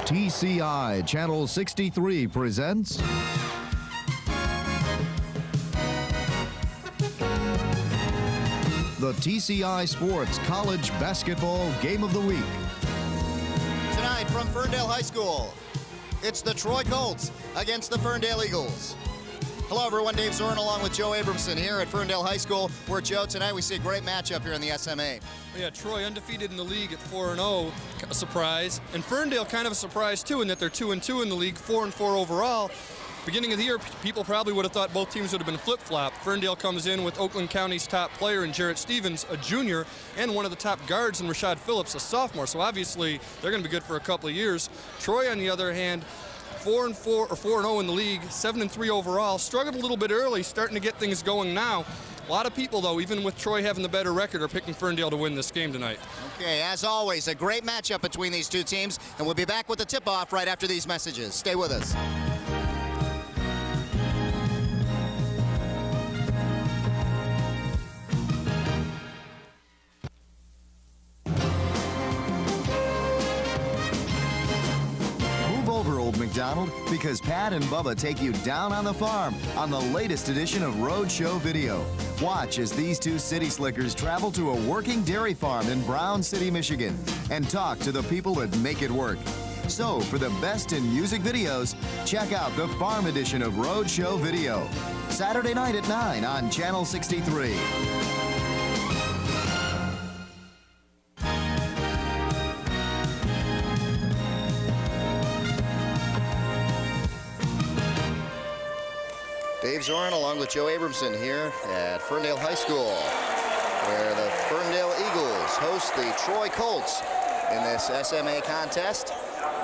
TCI Channel 63 presents the TCI Sports College Basketball Game of the Week. Tonight from Ferndale High School, it's the Troy Colts against the Ferndale Eagles. Hello everyone, Dave Zorin along with Joe Abramson here at Ferndale High School. We're Joe. Tonight we see a great matchup here in the SMA. Yeah, Troy undefeated in the league at 4-0, a surprise. And Ferndale kind of a surprise too in that they're 2-2 in the league, 4-4 overall. Beginning of the year, people probably would have thought both teams would have been flip-flopped. Ferndale comes in with Oakland County's top player in Jarrett Stevens, a junior, and one of the top guards in Rashad Phillips, a sophomore. So obviously they're going to be good for a couple of years. Troy, on the other hand, 4-0 in the league, 7-3 overall. Struggled a little bit early, starting to get things going now. A lot of people, though, even with Troy having the better record, are picking Ferndale to win this game tonight. Okay, as always, a great matchup between these two teams, and we'll be back with the tip-off right after these messages. Stay with us. McDonald, because Pat and Bubba take you down on the farm on the latest edition of Roadshow Video. Watch as these two city slickers travel to a working dairy farm in Brown City, Michigan, and talk to the people that make it work. So, for the best in music videos, check out the farm edition of Roadshow Video, Saturday night at 9 on Channel 63. Dave Zorin along with Joe Abramson here at Ferndale High School, where the Ferndale Eagles host the Troy Colts in this SMA contest.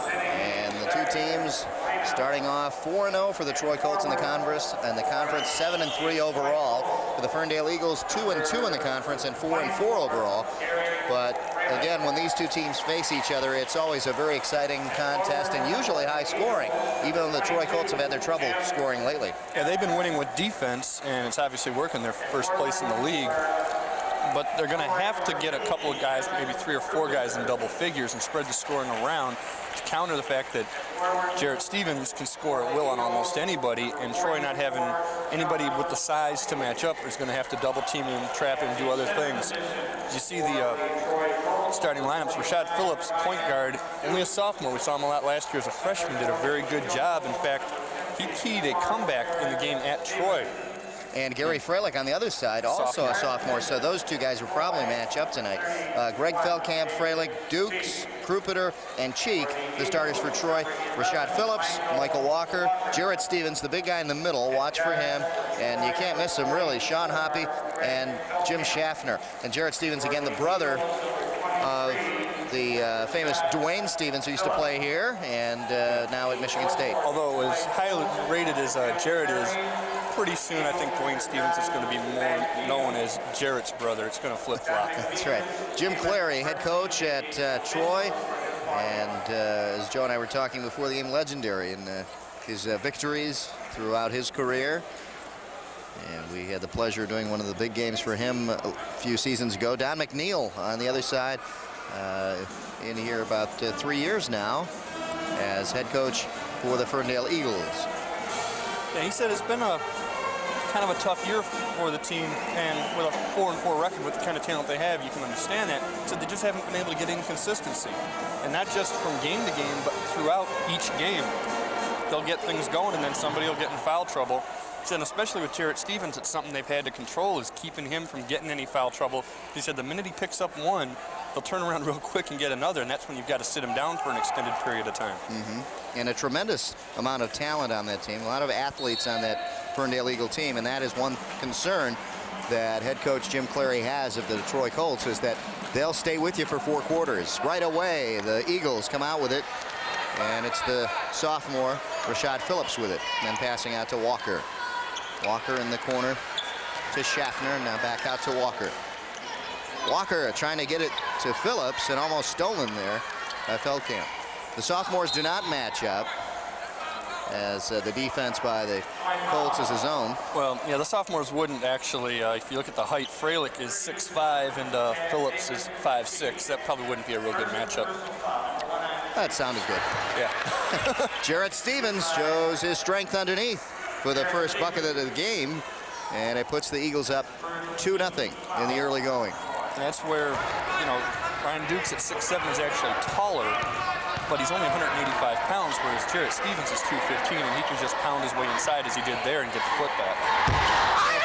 And the two teams starting off 4-0 for the Troy Colts in the conference, 7-3 overall. For the Ferndale Eagles, 2-2 in the conference and 4-4 overall. But again, when these two teams face each other, it's always a very exciting contest and usually high scoring, even though the Troy Colts have had their trouble scoring lately. Yeah, they've been winning with defense, and it's obviously working. Their first place in the league. But they're going to have to get a couple of guys, maybe 3 or 4 guys in double figures and spread the scoring around to counter the fact that Jarrett Stevens can score at will on almost anybody, and Troy not having anybody with the size to match up is going to have to double team him, trap him, do other things. You see the starting lineups. Rashad Phillips, point guard, only a sophomore. We saw him a lot last year as a freshman, did a very good job. In fact, he keyed a comeback in the game at Troy. And Gary Freilich on the other side, also a sophomore, so those two guys will probably match up tonight. Greg Feldkamp, Freilich, Dukes, Krupeter, and Cheek, the starters for Troy. Rashad Phillips, Michael Walker, Jarrett Stevens, the big guy in the middle, watch for him, and you can't miss him really, Sean Hoppy and Jim Schaffner. And Jarrett Stevens, again, the brother of the famous Dwayne Stevens, who used to play here and now at Michigan State. Although as highly rated as Jarrett is, pretty soon I think Dwayne Stevens is going to be more known as Jarrett's brother. It's going to flip-flop. That's right. Jim Clary, head coach at Troy, and as Joe and I were talking before the game, legendary in his victories throughout his career. And we had the pleasure of doing one of the big games for him a few seasons ago. Don McNeil on the other side, in here about 3 years now as head coach for the Ferndale Eagles. Yeah, he said it's been a kind of a tough year for the team, and with a 4-4 record with the kind of talent they have, you can understand that. He said they just haven't been able to get inconsistency, and not just from game to game, but throughout each game. They'll get things going, and then somebody will get in foul trouble. He said, especially with Jarrett Stevens, it's something they've had to control, is keeping him from getting any foul trouble. He said the minute he picks up one, he'll turn around real quick and get another, and that's when you've got to sit him down for an extended period of time. And a tremendous amount of talent on that team, a lot of athletes on that Ferndale Eagle team, and that is one concern that head coach Jim Clary has of the Troy Colts, is that they'll stay with you for 4 quarters. Right away, the Eagles come out with it, and it's the sophomore Rashad Phillips with it, and then passing out to Walker. Walker in the corner to Schaffner, now back out to Walker. Walker trying to get it to Phillips and almost stolen there by Feldkamp. The sophomores do not match up, as the defense by the Colts is his own. Well, yeah, the sophomores wouldn't actually. If you look at the height, Freilich is 6'5", and Phillips is 5'6". That probably wouldn't be a real good matchup. That sounded good. Yeah. Jarrett Stevens shows his strength underneath for the first bucket of the game, and it puts the Eagles up 2-0 in the early going. And that's where, you know, Brian Dukes at 6'7" is actually taller, but he's only 185 pounds, whereas Jarrett Stevens is 215, and he can just pound his way inside as he did there and get the putback.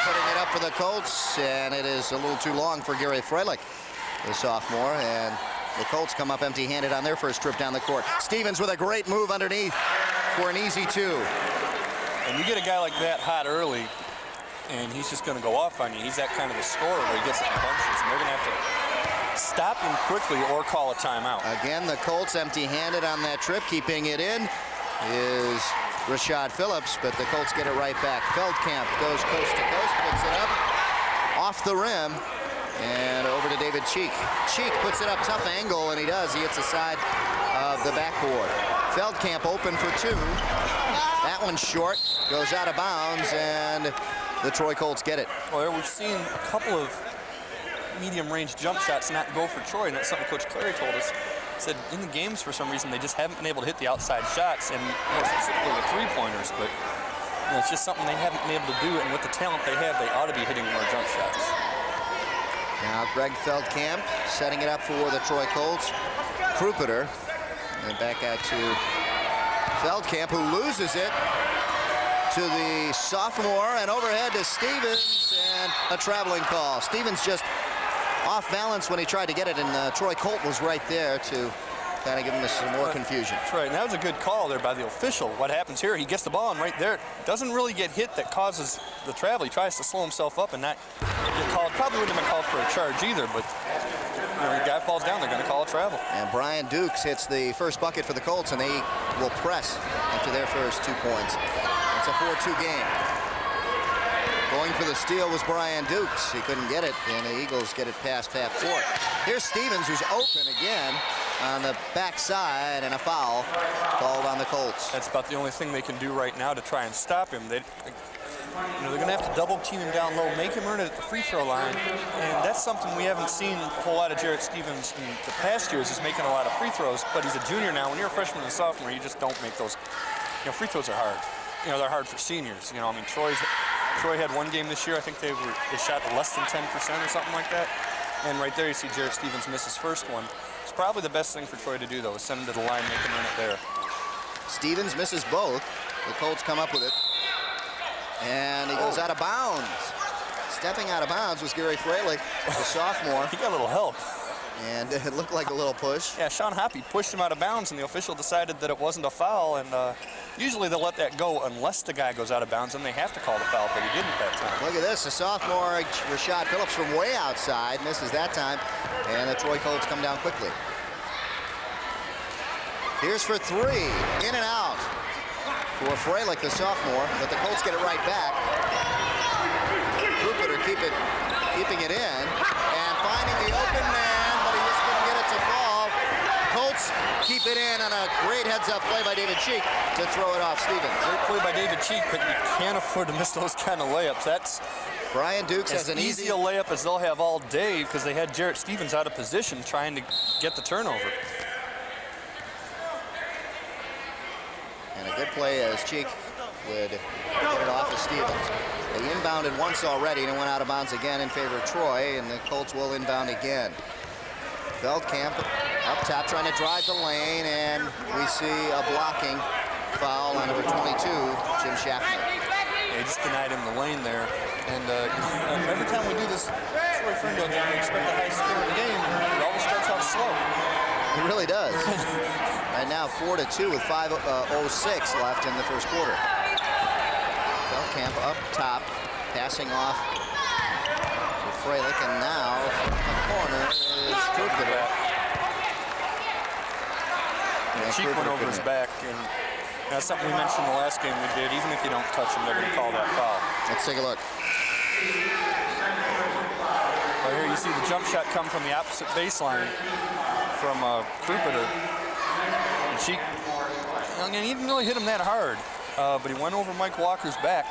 Putting it up for the Colts, and it is a little too long for Gary Freilich, the sophomore, and the Colts come up empty-handed on their first trip down the court. Stevens with a great move underneath for an easy 2. And you get a guy like that hot early, and he's just going to go off on you. He's that kind of a scorer where he gets it in bunches, and they're going to have to stop him quickly or call a timeout. Again, the Colts empty-handed on that trip. Keeping it in is Rashad Phillips, but the Colts get it right back. Feldkamp goes coast to coast, puts it up off the rim, and over to David Cheek. Cheek puts it up, tough angle, and he does. He hits the side of the backboard. Feldkamp open for 2. That one's short, goes out of bounds, and the Troy Colts get it. Well, we've seen a couple of medium-range jump shots not go for Troy, and that's something Coach Clary told us. He said in the games, for some reason, they just haven't been able to hit the outside shots, and more specifically the three-pointers, but you know, it's just something they haven't been able to do, and with the talent they have, they ought to be hitting more jump shots. Now Greg Feldkamp setting it up for the Troy Colts. Krupiter, and back out to Feldkamp, who loses it to the sophomore, and overhead to Stevens, and a traveling call. Stevens just off balance when he tried to get it, and Troy Colt was right there to kind of give him some more confusion. That's right, and that was a good call there by the official. What happens here, he gets the ball, and right there, doesn't really get hit that causes the travel. He tries to slow himself up and not get called. Probably wouldn't have been called for a charge either, but you know, the guy falls down, they're going to call a travel. And Brian Dukes hits the first bucket for the Colts, and they will press after their first 2 points. It's a 4-2 game. Going for the steal was Brian Dukes. He couldn't get it, and the Eagles get it past half court. Here's Stevens, who's open again on the backside, and a foul called on the Colts. That's about the only thing they can do right now to try and stop him. They're going to have to double team him down low, make him earn it at the free throw line, and that's something we haven't seen a whole lot of Jarrett Stevens in the past years, is making a lot of free throws, but he's a junior now. When you're a freshman and sophomore, you just don't make those. You know, free throws are hard. You know, they're hard for seniors. You know, I mean, Troy had one game this year. I think they shot less than 10% or something like that. And right there, you see Jarrett Stevens miss his first one. It's probably the best thing for Troy to do, though, is send him to the line, make him earn it there. Stevens misses both. The Colts come up with it. And he goes out of bounds. Stepping out of bounds was Gary Freilich, the sophomore. He got a little help. And it looked like a little push. Yeah, Sean Hoppy pushed him out of bounds, and the official decided that it wasn't a foul. And usually they'll let that go unless the guy goes out of bounds, and they have to call the foul, but he didn't that time. Look at this, the sophomore Rashad Phillips from way outside misses that time, and the Troy Colts come down quickly. Here's for 3, in and out for Freilich, the sophomore, but the Colts get it right back. Krupiter keeping it in, and finding the open man, but he just couldn't get it to fall. Colts keep it in on a great heads-up play by David Cheek to throw it off Stevens. Great play by David Cheek, but you can't afford to miss those kind of layups. That's Brian Dukes has an easy a layup as they'll have all day, because they had Jarrett Stevens out of position trying to get the turnover. And a good play as Cheek would get it off to Stevens. They inbounded once already and went out of bounds again in favor of Troy, and the Colts will inbound again. Feldkamp up top trying to drive the lane, and we see a blocking foul on number 22, Jim Schaffner. They just denied him the lane there. And every time we do this Troy Ferndale game, we expect a high scoring game, and it always starts off slow. It really does. Right now 4-2 with 5:06 left in the first quarter. Feldkamp up top, passing off to Freilich, and now from the corner is Krupiter. And Cheek went over his back, and that's something we mentioned in the last game we did. Even if you don't touch him, they're going to call that foul. Let's take a look. Right here you see the jump shot come from the opposite baseline from Krupiter. And Cheek, I mean, he didn't really hit him that hard, but he went over Mike Walker's back,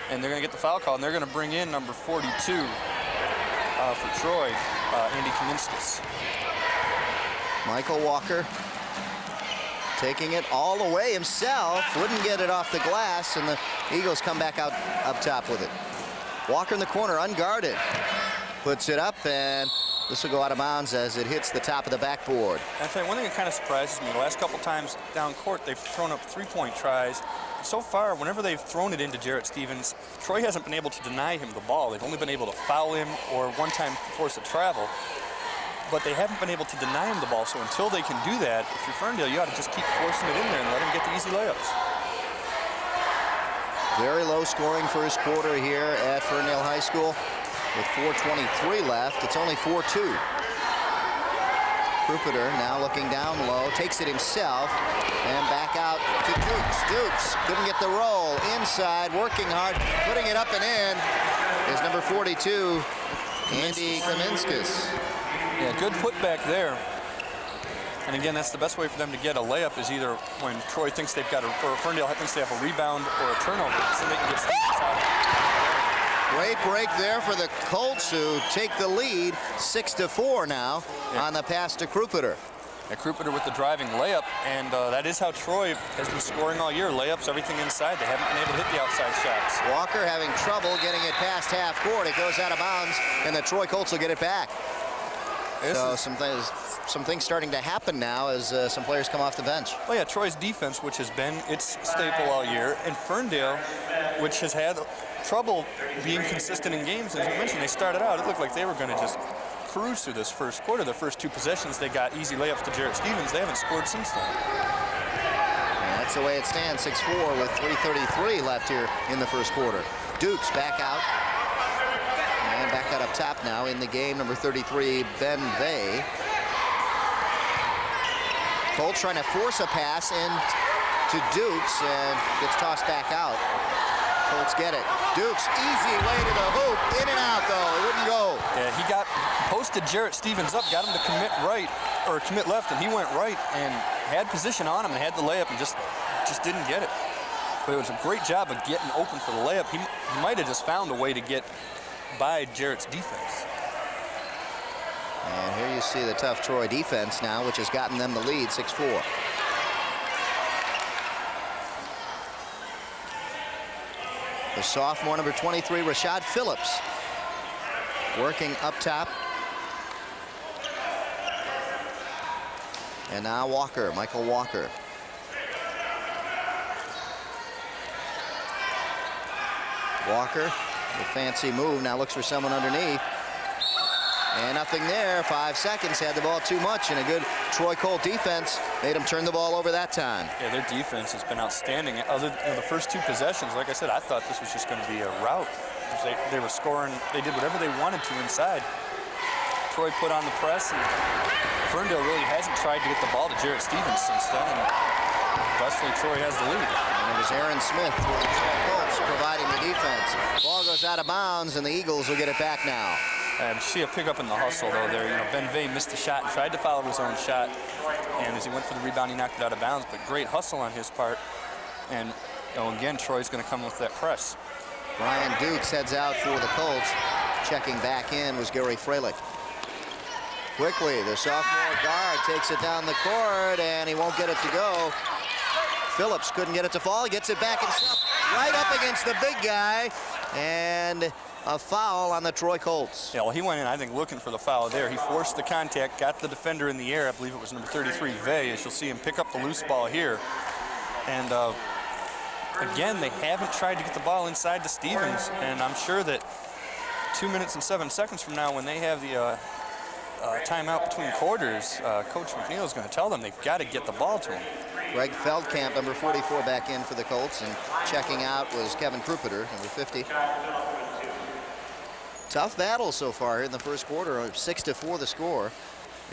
and they're going to get the foul call, and they're going to bring in number 42 for Troy, Andy Kaminskis. Michael Walker taking it all the way himself. Wouldn't get it off the glass, and the Eagles come back out up top with it. Walker in the corner, unguarded. Puts it up, and this will go out of bounds as it hits the top of the backboard. I tell you, one thing that kind of surprises me, the last couple times down court, they've thrown up three-point tries. So far, whenever they've thrown it into Jarrett Stevens, Troy hasn't been able to deny him the ball. They've only been able to foul him or one time force a travel. But they haven't been able to deny him the ball, so until they can do that, if you're Ferndale, you ought to just keep forcing it in there and let him get the easy layups. Very low scoring first quarter here at Ferndale High School. With 4:23 left, it's only 4-2. Krupiter now looking down low, takes it himself, and back out to Dukes. Dukes couldn't get the roll. Inside, working hard, putting it up and in is number 42, Andy Kaminskis. Yeah, good putback there. And again, that's the best way for them to get a layup is either when Troy thinks they've got or Ferndale thinks they have a rebound or a turnover, so they can get Stevens out. Great break there for the Colts, who take the lead 6-4 now on the pass to Krupiter. Yeah, Krupiter with the driving layup, and that is how Troy has been scoring all year. Layups, everything inside. They haven't been able to hit the outside shots. Walker having trouble getting it past half court. It goes out of bounds, and the Troy Colts will get it back. So some things starting to happen now as some players come off the bench. Well, yeah, Troy's defense, which has been its staple all year, and Ferndale, which has had trouble being consistent in games. As you mentioned, they started out, it looked like they were going to just cruise through this first quarter. Their first two possessions, they got easy layups to Jarrett Stevens. They haven't scored since then. And that's the way it stands, 6-4 with 3:33 left here in the first quarter. Dukes back out. And back out up top now in the game, number 33, Ben Vay. Colts trying to force a pass in to Dukes and gets tossed back out. Colts get it. Dukes, easy way to the hoop. In and out, though. It wouldn't go. Yeah, he posted Jarrett Stevens up, got him to commit right, or commit left, and he went right and had position on him and had the layup and just didn't get it. But it was a great job of getting open for the layup. He might have just found a way to get by Jarrett's defense. And here you see the tough Troy defense now, which has gotten them the lead, 6-4. The sophomore, number 23, Rashad Phillips, working up top. And now Walker, Michael Walker. Walker, the fancy move, now looks for someone underneath. And nothing there. 5 seconds, had the ball too much, and a good Troy Colt defense made him turn the ball over that time. Yeah, their defense has been outstanding. Other than the first two possessions, like I said, I thought this was just going to be a rout. They were scoring, they did whatever they wanted to inside. Troy put on the press, and Ferndale really hasn't tried to get the ball to Jarrett Stevens since then, and thusly Troy has the lead. And it was Aaron Smith for the Troy Colts providing the defense. Ball goes out of bounds, and the Eagles will get it back now. And see a pickup in the hustle, though, there. You know, Ben Vay missed the shot and tried to follow his own shot. And as he went for the rebound, he knocked it out of bounds. But great hustle on his part. And, you know, again, Troy's going to come with that press. Brian Dukes heads out for the Colts. Checking back in was Gary Freilich. Quickly, the sophomore guard takes it down the court, and he won't get it to go. Phillips couldn't get it to fall. He gets it back himself, right up against the big guy. And a foul on the Troy Colts. Yeah, well, he went in, I think, looking for the foul there. He forced the contact, got the defender in the air. I believe it was number 33, Vay, as you'll see him pick up the loose ball here. And again, they haven't tried to get the ball inside to Stevens. And I'm sure that 2 minutes and 7 seconds from now, when they have the timeout between quarters, Coach McNeil is going to tell them they've got to get the ball to him. Greg Feldkamp, number 44, back in for the Colts, and checking out was Kevin Krupiter, number 50. Tough battle so far here in the first quarter. 6-4 the score,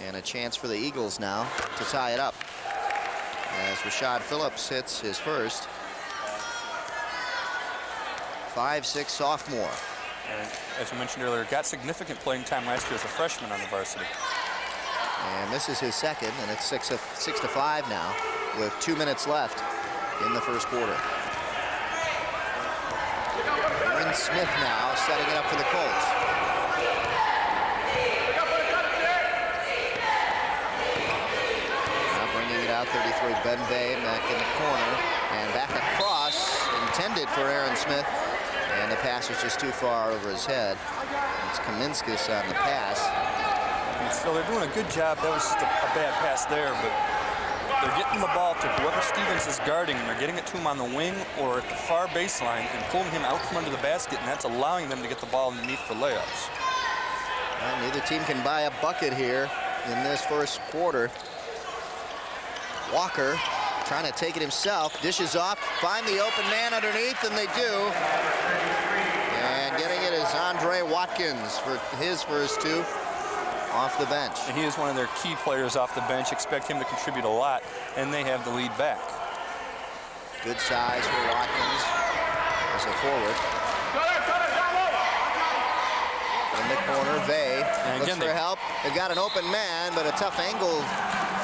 and a chance for the Eagles now to tie it up as Rashad Phillips hits his first. 5'6" sophomore. And as we mentioned earlier, got significant playing time last year as a freshman on the varsity. And this is his second, and it's 6-5 now with 2 minutes left in the first quarter. Aaron Smith now setting it up for the Colts. Now bringing it out 33, Ben Bay back in the corner. And back across, intended for Aaron Smith. And the pass was just too far over his head. It's Kaminskis on the pass. And so they're doing a good job. That was just a bad pass there, but they're getting the ball to whoever Stevens is guarding, and they're getting it to him on the wing or at the far baseline and pulling him out from under the basket, and that's allowing them to get the ball underneath for layups. Neither team can buy a bucket here in this first quarter. Walker trying to take it himself, dishes off, find the open man underneath, and they do. And getting it is Andre Watkins for his first two off the bench. And he is one of their key players off the bench. Expect him to contribute a lot, and they have the lead back. Good size for Watkins as a forward. In the corner, Vey looks for help. They've got an open man, but a tough angle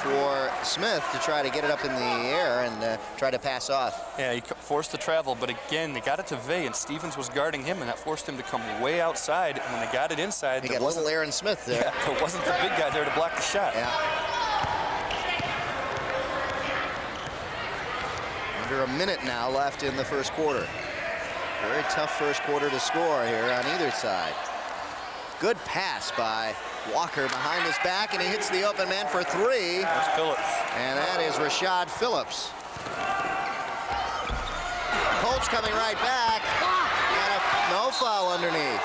for Smith to try to get it up in the air and try to pass off. Yeah, he forced the travel, but again, they got it to Vey, and Stevens was guarding him, and that forced him to come way outside. And when they got it inside, he got a little Aaron Smith there. Yeah, there wasn't the big guy there to block the shot. Yeah. Under a minute now left in the first quarter. Very tough first quarter to score here on either side. Good pass by Walker behind his back, and he hits the open man for three. That's Phillips. And that is Rashad Phillips. Colts coming right back, and no foul underneath.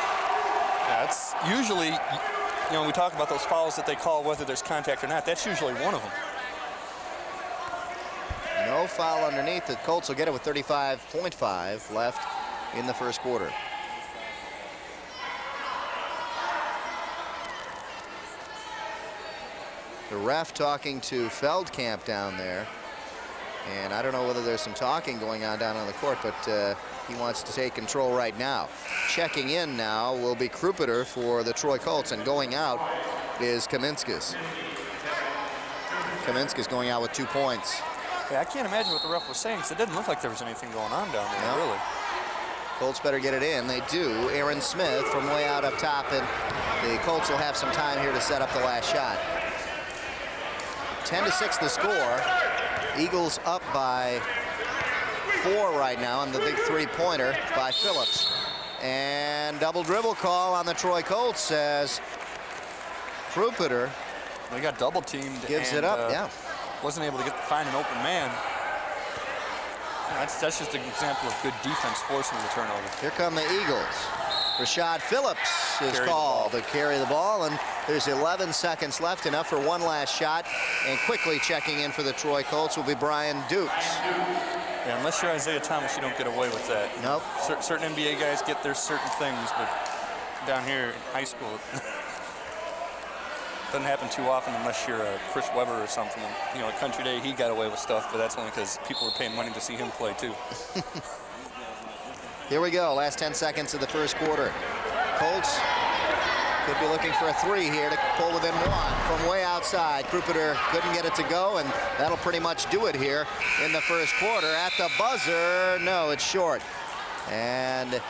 That's usually, you know, we talk about those fouls that they call whether there's contact or not. That's usually one of them. No foul underneath. The Colts will get it with 35.5 left in the first quarter. The ref talking to Feldkamp down there. And I don't know whether there's some talking going on down on the court, but he wants to take control right now. Checking in now will be Krupeter for the Troy Colts, and going out is Kaminskis. Kaminskis going out with 2 points. Yeah, I can't imagine what the ref was saying, because it didn't look like there was anything going on down there, really. Colts better get it in. They do. Aaron Smith from way out up top, and the Colts will have some time here to set up the last shot. 10-6 the score. Eagles up by 4 right now on the big three-pointer by Phillips. And double dribble call on the Troy Colts as Krupeter They got double teamed. Gives it up, yeah. Wasn't able to find an open man. That's just an example of good defense forcing the turnover. Here come the Eagles. Rashad Phillips is called to carry the ball, and there's 11 seconds left, enough for one last shot. And quickly checking in for the Troy Colts will be Brian Dukes. Yeah, unless you're Isaiah Thomas, you don't get away with that. Nope. Certain NBA guys get their certain things, but down here in high school, it doesn't happen too often unless you're Chris Webber or something. You know, at Country Day, he got away with stuff, but that's only because people were paying money to see him play, too. Here we go, last 10 seconds of the first quarter. Colts could be looking for a three here to pull within one from way outside. Krupeter couldn't get it to go, and that'll pretty much do it here in the first quarter. At the buzzer, no, it's short. And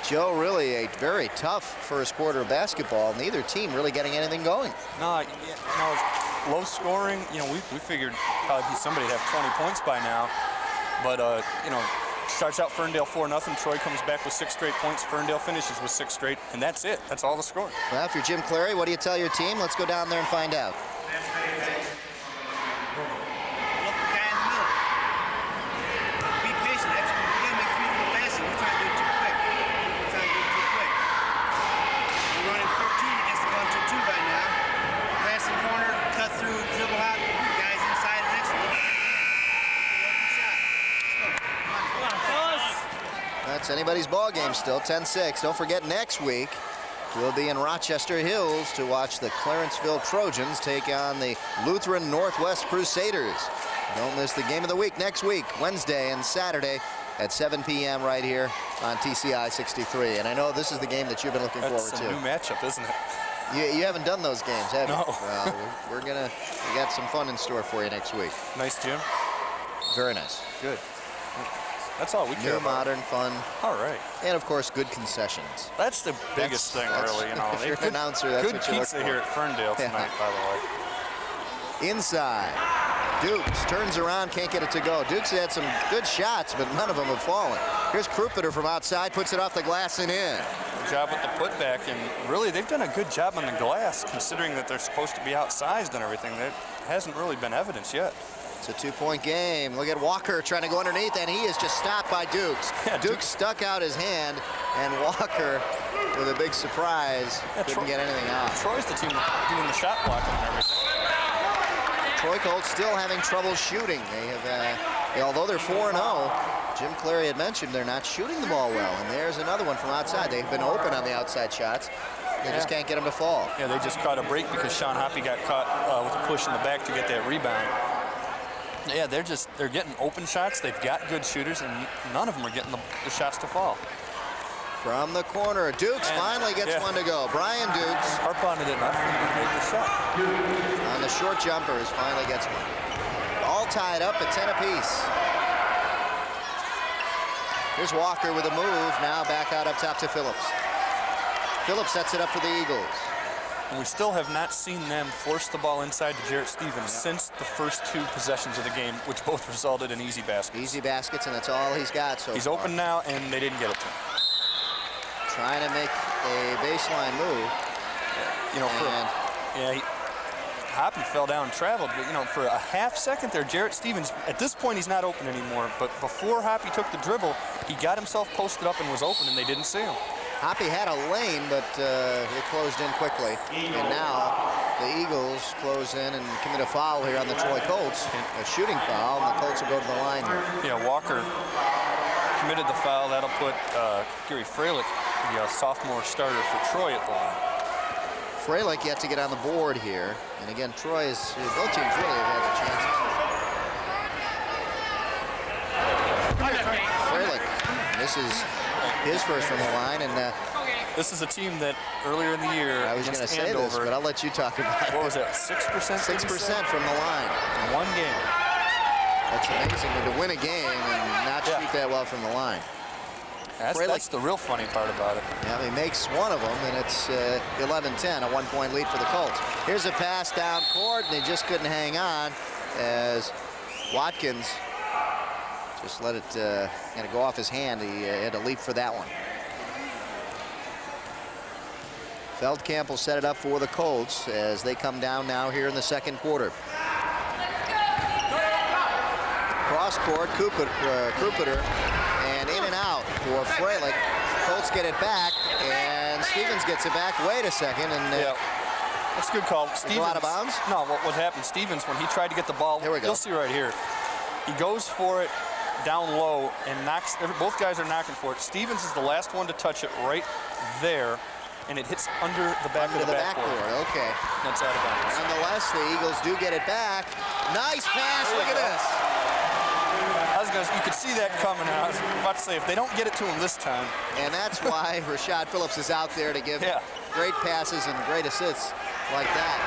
Joe, really a very tough first quarter of basketball. Neither team really getting anything going. No, low scoring. You know, we figured probably somebody would have 20 points by now, but you know, starts out Ferndale 4-0. Troy comes back with 6 straight points. Ferndale finishes with 6 straight, and that's it. That's all the score. Well, if you're Jim Clary, what do you tell your team? Let's go down there and find out. It's anybody's ball game still, 10-6. Don't forget, next week we'll be in Rochester Hills to watch the Clarenceville Trojans take on the Lutheran Northwest Crusaders. Don't miss the game of the week next week, Wednesday and Saturday at 7 p.m. right here on TCI 63. And I know this is the game that you've been looking forward to. That's a new matchup, isn't it? You haven't done those games, have you? No. Well, we got some fun in store for you next week. Nice, Jim. Very nice. Good. That's all we care about. New, modern, fun. All right. And, of course, good concessions. That's the biggest thing, really. You know, if you're an announcer, that's good what you look for. pizza here at Ferndale tonight, by the way. Inside. Dukes turns around, can't get it to go. Dukes had some good shots, but none of them have fallen. Here's Krupiter from outside, puts it off the glass and in. Good job with the putback, and really they've done a good job on the glass, considering that they're supposed to be outsized and everything. That hasn't really been evidence yet. It's a 2-point game. Look at Walker trying to go underneath, and he is just stopped by Dukes. Yeah, Dukes stuck out his hand, and Walker, with a big surprise, couldn't get anything out. Troy's the team doing the shot blocking and everything. Troy Colts still having trouble shooting. They have, although they're 4-0, Jim Clary had mentioned they're not shooting the ball well. And there's another one from outside. They've been open on the outside shots. They just can't get them to fall. Yeah, they just caught a break because Sean Hoppy got caught with a push in the back to get that rebound. Yeah, they're getting open shots. They've got good shooters, and none of them are getting the shots to fall. From the corner, Dukes finally gets one to go. Brian Dukes. Harp on it enough for him to make the shot. On the short jumpers, finally gets one. All tied up at 10 apiece. Here's Walker with a move. Now back out up top to Phillips. Phillips sets it up for the Eagles. And we still have not seen them force the ball inside to Jarrett Stevens since the first 2 possessions of the game, which both resulted in easy baskets. Easy baskets, and that's all he's got so He's far. open now, and they didn't get it to him. Trying to make a baseline move. You know, Hoppy fell down and traveled, but you know, for a half second there, Jarrett Stevens, at this point he's not open anymore, but before Hoppy took the dribble, he got himself posted up and was open, and they didn't see him. Hoppy had a lane, but it closed in quickly. And now the Eagles close in and commit a foul here on the Troy Colts, a shooting foul, and the Colts will go to the line here. Yeah, Walker committed the foul. That'll put Gary Freilich, the sophomore starter for Troy, at the line. Freilich yet to get on the board here. And again, both teams really have had the chances. Freilich, this is his first from the line, and this is a team that earlier in the year, I was going to say this, but I'll let you talk about it. What was that, 6%? 6% from the line. In one game. That's amazing, to win a game and not shoot that well from the line. That's the real funny part about it. Yeah, he makes one of them, and it's 11-10, a 1-point lead for the Colts. Here's a pass down court, and they just couldn't hang on as Watkins just let it kind of go off his hand. He had to leap for that one. Feldkamp will set it up for the Colts as they come down now here in the second quarter. Cross court, Krupiter, and in and out for Freilich. Colts get it back, and Stevens gets it back. Wait a second, and that's a good call. Stevens, go out of bounds? No, what happened? Stevens, when he tried to get the ball, here we go. You'll see right here. He goes for it down low and knocks. Both guys are knocking for it. Stevens is the last one to touch it right there, and it hits under the back of the backboard. Okay. That's out of bounds. Nonetheless, the Eagles do get it back. Nice pass. Look at this. You could see that coming, and I was about to say, if they don't get it to him this time. And that's why Rashad Phillips is out there to give great passes and great assists like that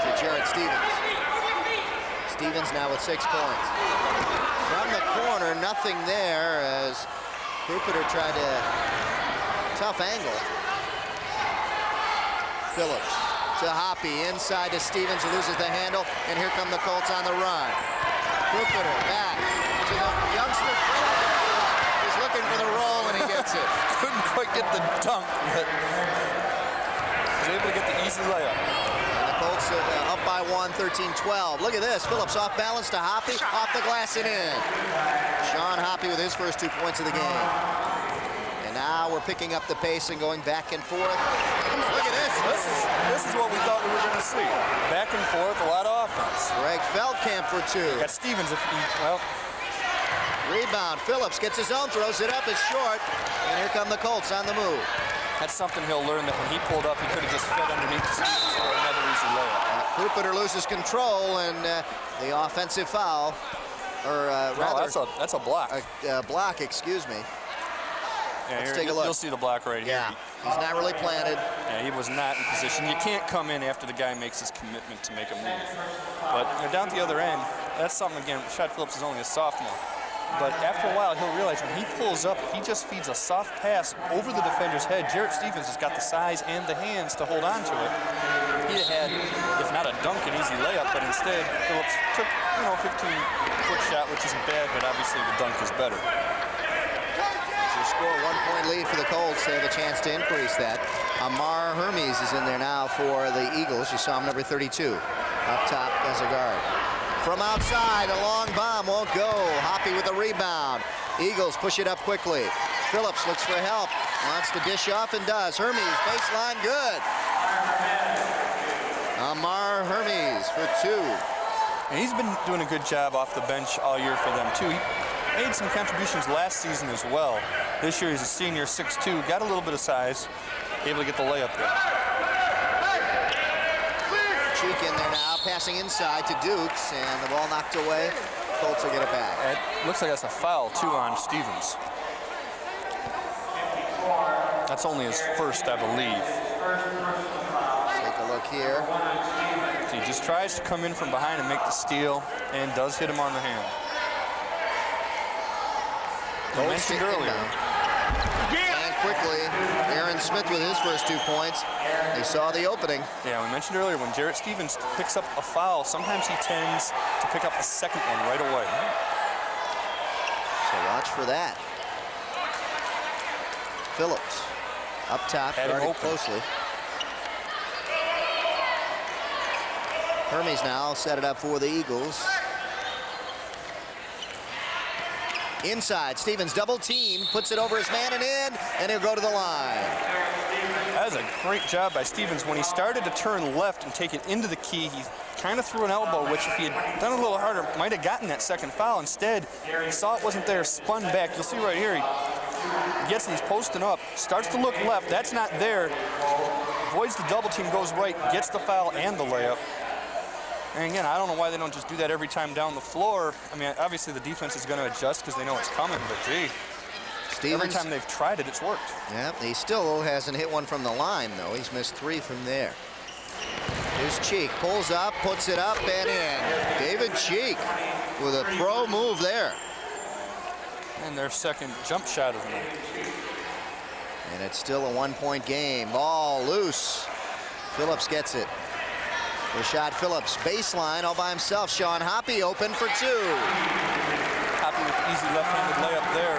to Jarrett Stevens. Stevens now with 6 points. From the corner, nothing there as Krupiter tried to tough angle. Phillips to Hoppy, inside to Stevens, who loses the handle, and here come the Colts on the run. Krupiter back to the youngster. He's looking for the roll, and he gets it. Couldn't quite get the dunk, but was able to get the easy layup. And the Colts up by 1, 13-12. Look at this. Phillips off balance to Hoppy, off the glass and in. Sean Hoppy with his first 2 points of the game. And now we're picking up the pace and going back and forth. Look at this. This is what we thought we were going to see. Back and forth, a lot of offense. Greg Feldkamp for 2. Got Stevens if he, Rebound. Phillips gets his own, throws it up, it's short. And here come the Colts on the move. That's something he'll learn, that when he pulled up, he could have just fed underneath the Stevens for another easy layup. Krupiter loses control, and the offensive foul, or rather... that's a block. Block, excuse me. Yeah, Let's take a look. You'll see the block right here. Yeah, he's not really planted. Yeah, he was not in position. You can't come in after the guy makes his commitment to make a move. But down at the other end, that's something, again, Rashad Phillips is only a sophomore. But after a while, he'll realize when he pulls up, if he just feeds a soft pass over the defender's head, Jarrett Stevens has got the size and the hands to hold on to it. He had, if not a dunk, an easy layup, but instead Phillips took, 15-foot shot, which isn't bad, but obviously the dunk is better. To score a 1-point lead for the Colts, they have a chance to increase that. Amar Hermes is in there now for the Eagles. You saw him, number 32, up top as a guard. From outside, a long bomb won't go. Hoppy with the rebound. Eagles push it up quickly. Phillips looks for help, wants to dish off and does. Hermes, baseline, good. Amar Hermes for 2. And he's been doing a good job off the bench all year for them, too. He made some contributions last season as well. This year he's a senior, 6'2", got a little bit of size, able to get the layup there. Cheek in there now, passing inside to Dukes, and the ball knocked away. Colts will get it back. It looks like that's a foul, too, on Stevens. That's only his first, I believe. Take a look here. He just tries to come in from behind and make the steal, and does hit him on the hand. I mentioned earlier. And quickly, Aaron Smith with his first 2 points. They saw the opening. Yeah, we mentioned earlier when Jarrett Stevens picks up a foul, sometimes he tends to pick up a second one right away. So watch for that. Phillips up top, guarded closely. Hermes now set it up for the Eagles. Inside, Stevens double team, puts it over his man and in, and he'll go to the line. That was a great job by Stevens. When he started to turn left and take it into the key, he kind of threw an elbow, which if he had done a little harder, might have gotten that second foul. Instead, he saw it wasn't there, spun back. You'll see right here, he gets it, he's posting up, starts to look left, that's not there, avoids the double team, goes right, gets the foul and the layup. And again, I don't know why they don't just do that every time down the floor. I mean, obviously the defense is going to adjust because they know it's coming, but gee, Stevens, every time they've tried it, it's worked. Yeah, he still hasn't hit one from the line, though. He's missed 3 from there. Here's Cheek, pulls up, puts it up and in. David Cheek with a pro move there. And their second jump shot of the night. And it's still a 1-point game. Ball loose. Phillips gets it. Rashad Phillips, baseline, all by himself. Sean Hoppy open for 2. Hoppy with the easy left-handed layup there.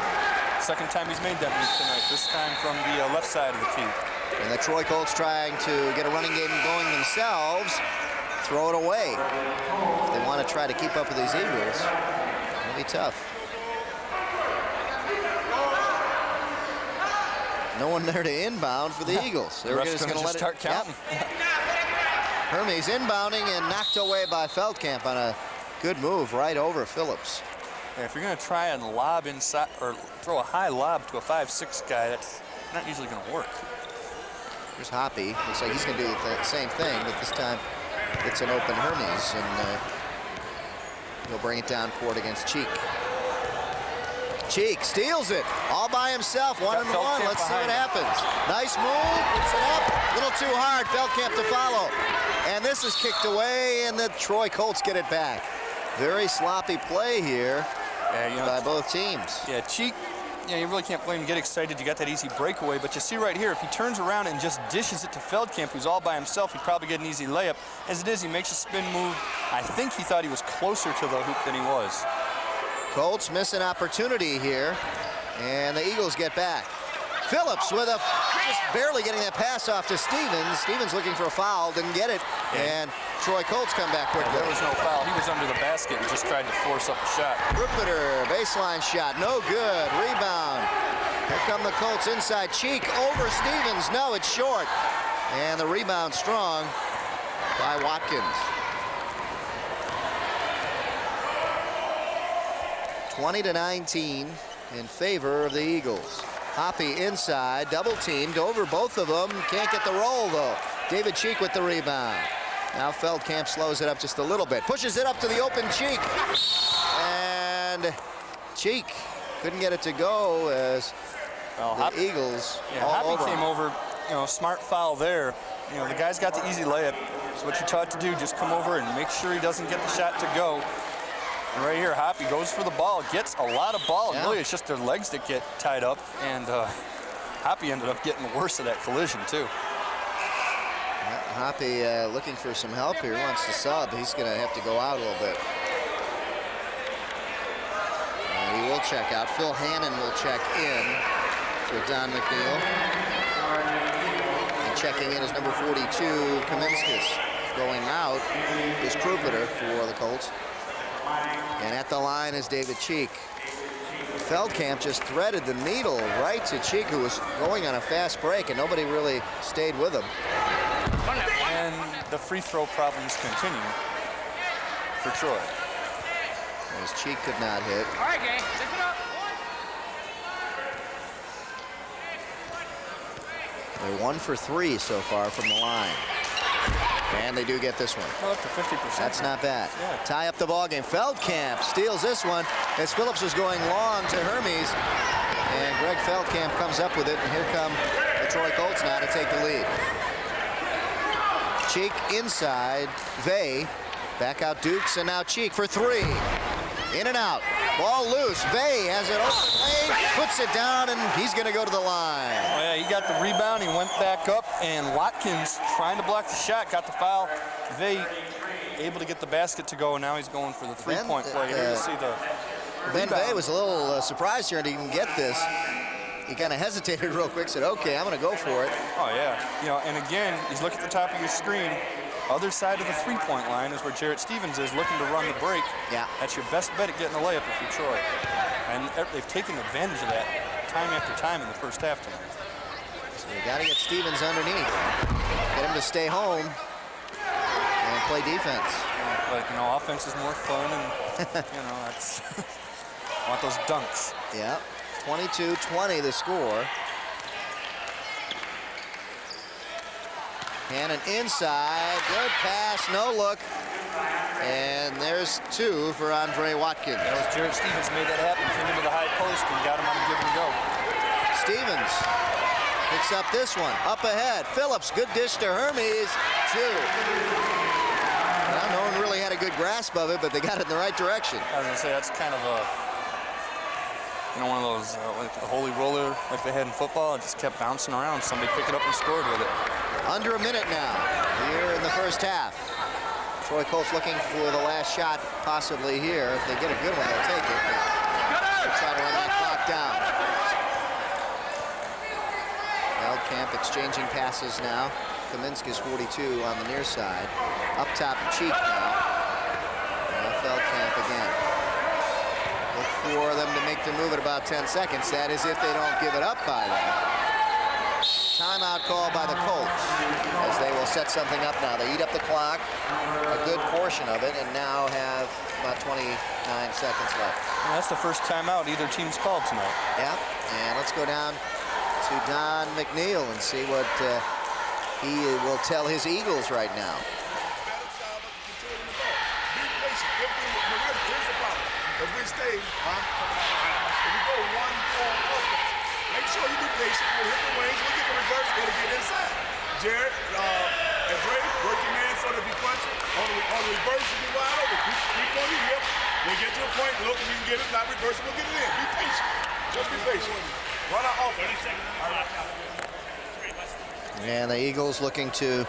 Second time he's made that move tonight, this time from the left side of the key. And the Troy Colts trying to get a running game going themselves. Throw it away. If they want to try to keep up with these Eagles, it'll be tough. No one there to inbound for the Eagles. They're just going to let start counting. Yep. Hermes inbounding and knocked away by Feldkamp on a good move right over Phillips. Yeah, if you're going to try and lob inside or throw a high lob to a 5'6" guy, that's not usually going to work. Here's Hoppy. Looks like he's going to do the same thing, but this time it's an open Hermes, and he'll bring it down court against Cheek. Cheek steals it all by himself, 1-on-1. Let's see what happens. Nice move, puts it up, a little too hard. Feldkamp to follow. And this is kicked away, and the Troy Colts get it back. Very sloppy play here by both teams. Yeah, Cheek, you really can't blame him. Get excited, you got that easy breakaway. But you see right here, if he turns around and just dishes it to Feldkamp, who's all by himself, he'd probably get an easy layup. As it is, he makes a spin move. I think he thought he was closer to the hoop than he was. Colts miss an opportunity here, and the Eagles get back. Phillips with just barely getting that pass off to Stevens. Stevens looking for a foul, didn't get it, and Troy Colts come back quickly. There was no foul. He was under the basket and just tried to force up a shot. Rupiter, baseline shot, no good. Rebound. Here come the Colts inside. Cheek over Stevens. No, it's short. And the rebound strong by Watkins. 20-19 in favor of the Eagles. Hoppy inside, double teamed over both of them. Can't get the roll though. David Cheek with the rebound. Now Feldkamp slows it up just a little bit. Pushes it up to the open Cheek. And Cheek couldn't get it to go as the Eagles all Hoppy over came over, smart foul there. The guy's got the easy layup. It's what you're taught to do. Just come over and make sure he doesn't get the shot to go. And right here, Hoppy goes for the ball, gets a lot of ball. Yeah. Really, it's just their legs that get tied up. And Hoppy ended up getting worse of that collision, too. Hoppy looking for some help here. He wants to sub. He's going to have to go out a little bit. And he will check out. Phil Hannon will check in for Don McNeil. And checking in is number 42, Kaminskis. Going out is Krupiter for the Colts. And at the line is David Cheek. Feldkamp just threaded the needle right to Cheek, who was going on a fast break, and nobody really stayed with him. And the free throw problems continue for Troy. As Cheek could not hit. All right, gang, lift it up. They're 1 for 3 so far from the line. And they do get this one. Well, up to 50%. That's not bad. Yeah. Tie up the ball game. Feldkamp steals this one as Phillips was going long to Hermes. And Greg Feldkamp comes up with it. And here come the Troy Colts now to take the lead. Cheek inside. Vey. Back out Dukes, and now Cheek for 3. In and out. Ball loose. Vey has it open lane, puts it down, and he's going to go to the line. Oh, yeah, he got the rebound. He went back up, and Watkins trying to block the shot, got the foul. Vey able to get the basket to go, and now he's going for the three-point play. Here you see the Ben rebound. Vey was a little surprised here to even get this. He kind of hesitated real quick, said, okay, I'm going to go for it. Oh, yeah. You know, and again, he's looking at the top of your screen. Other side of the three-point line is where Jarrett Stevens is, looking to run the break. Yeah. That's your best bet at getting a layup if you're Troy. And they've taken advantage of that time after time in the first half tonight. So you got to get Stevens underneath. Get him to stay home and play defense. But, you know, offense is more fun, and, you know, that's... want those dunks. Yeah. 22-20 the score. Hannon inside, good pass, no look. And there's 2 for Andre Watkins. That was Jarrett Stevens made that happen, came into the high post and got him on a give and go. Stevens picks up this one, up ahead. Phillips, good dish to Hermes, 2. Well, no one really had a good grasp of it, but they got it in the right direction. I was gonna say, that's kind of a, you know, one of those, like a holy roller like they had in football. It just kept bouncing around. Somebody picked it up and scored with it. Under a minute now, here in the first half. Troy Colts looking for the last shot, possibly here. If they get a good one, they'll take it. They'll try to run that clock down. Feldkamp exchanging passes now. Kaminskis 42 on the near side. Up top, Cheek now. And Feldkamp again. Look for them to make the move at about 10 seconds. That is if they don't give it up by then. Timeout call by the Colts as they will set something up now. They eat up the clock, a good portion of it, and now have about 29 seconds left. And that's the first timeout either team's called tonight. Yeah, and let's go down to Don McNeil and see what he will tell his Eagles right now. If we stay, if we go 1-4 offense, make sure you be patient. We'll hit the wings, we'll get the reverse, and get inside. Jared and Dre, work your man so that if he punches on the reverse, you be wide open. Keep on your hip. When you get to a point, look if you can get it, not reverse it, we'll get it in. Be patient. Just be patient. Run our offense. And the Eagles looking to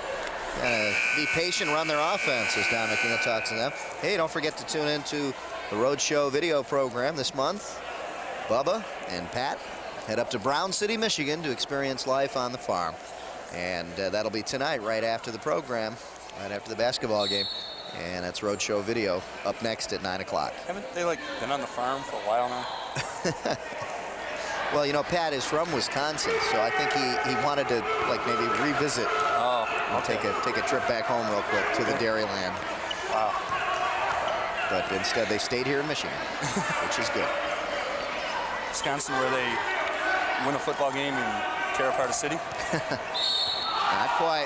be patient, run their offense, as Don McNeil talks to them. Hey, don't forget to tune in to the Roadshow video program this month. Bubba and Pat head up to Brown City, Michigan to experience life on the farm. And that'll be tonight right after the program, right after the basketball game. And that's Roadshow video up next at 9 o'clock. Haven't they like been on the farm for a while now? Well, you know, Pat is from Wisconsin, so I think he wanted to like maybe revisit. Oh, okay. Take a trip back home real quick to the Dairyland. Wow. But instead they stayed here in Michigan, which is good. Wisconsin, where they win a football game and tear apart a city? Not quite.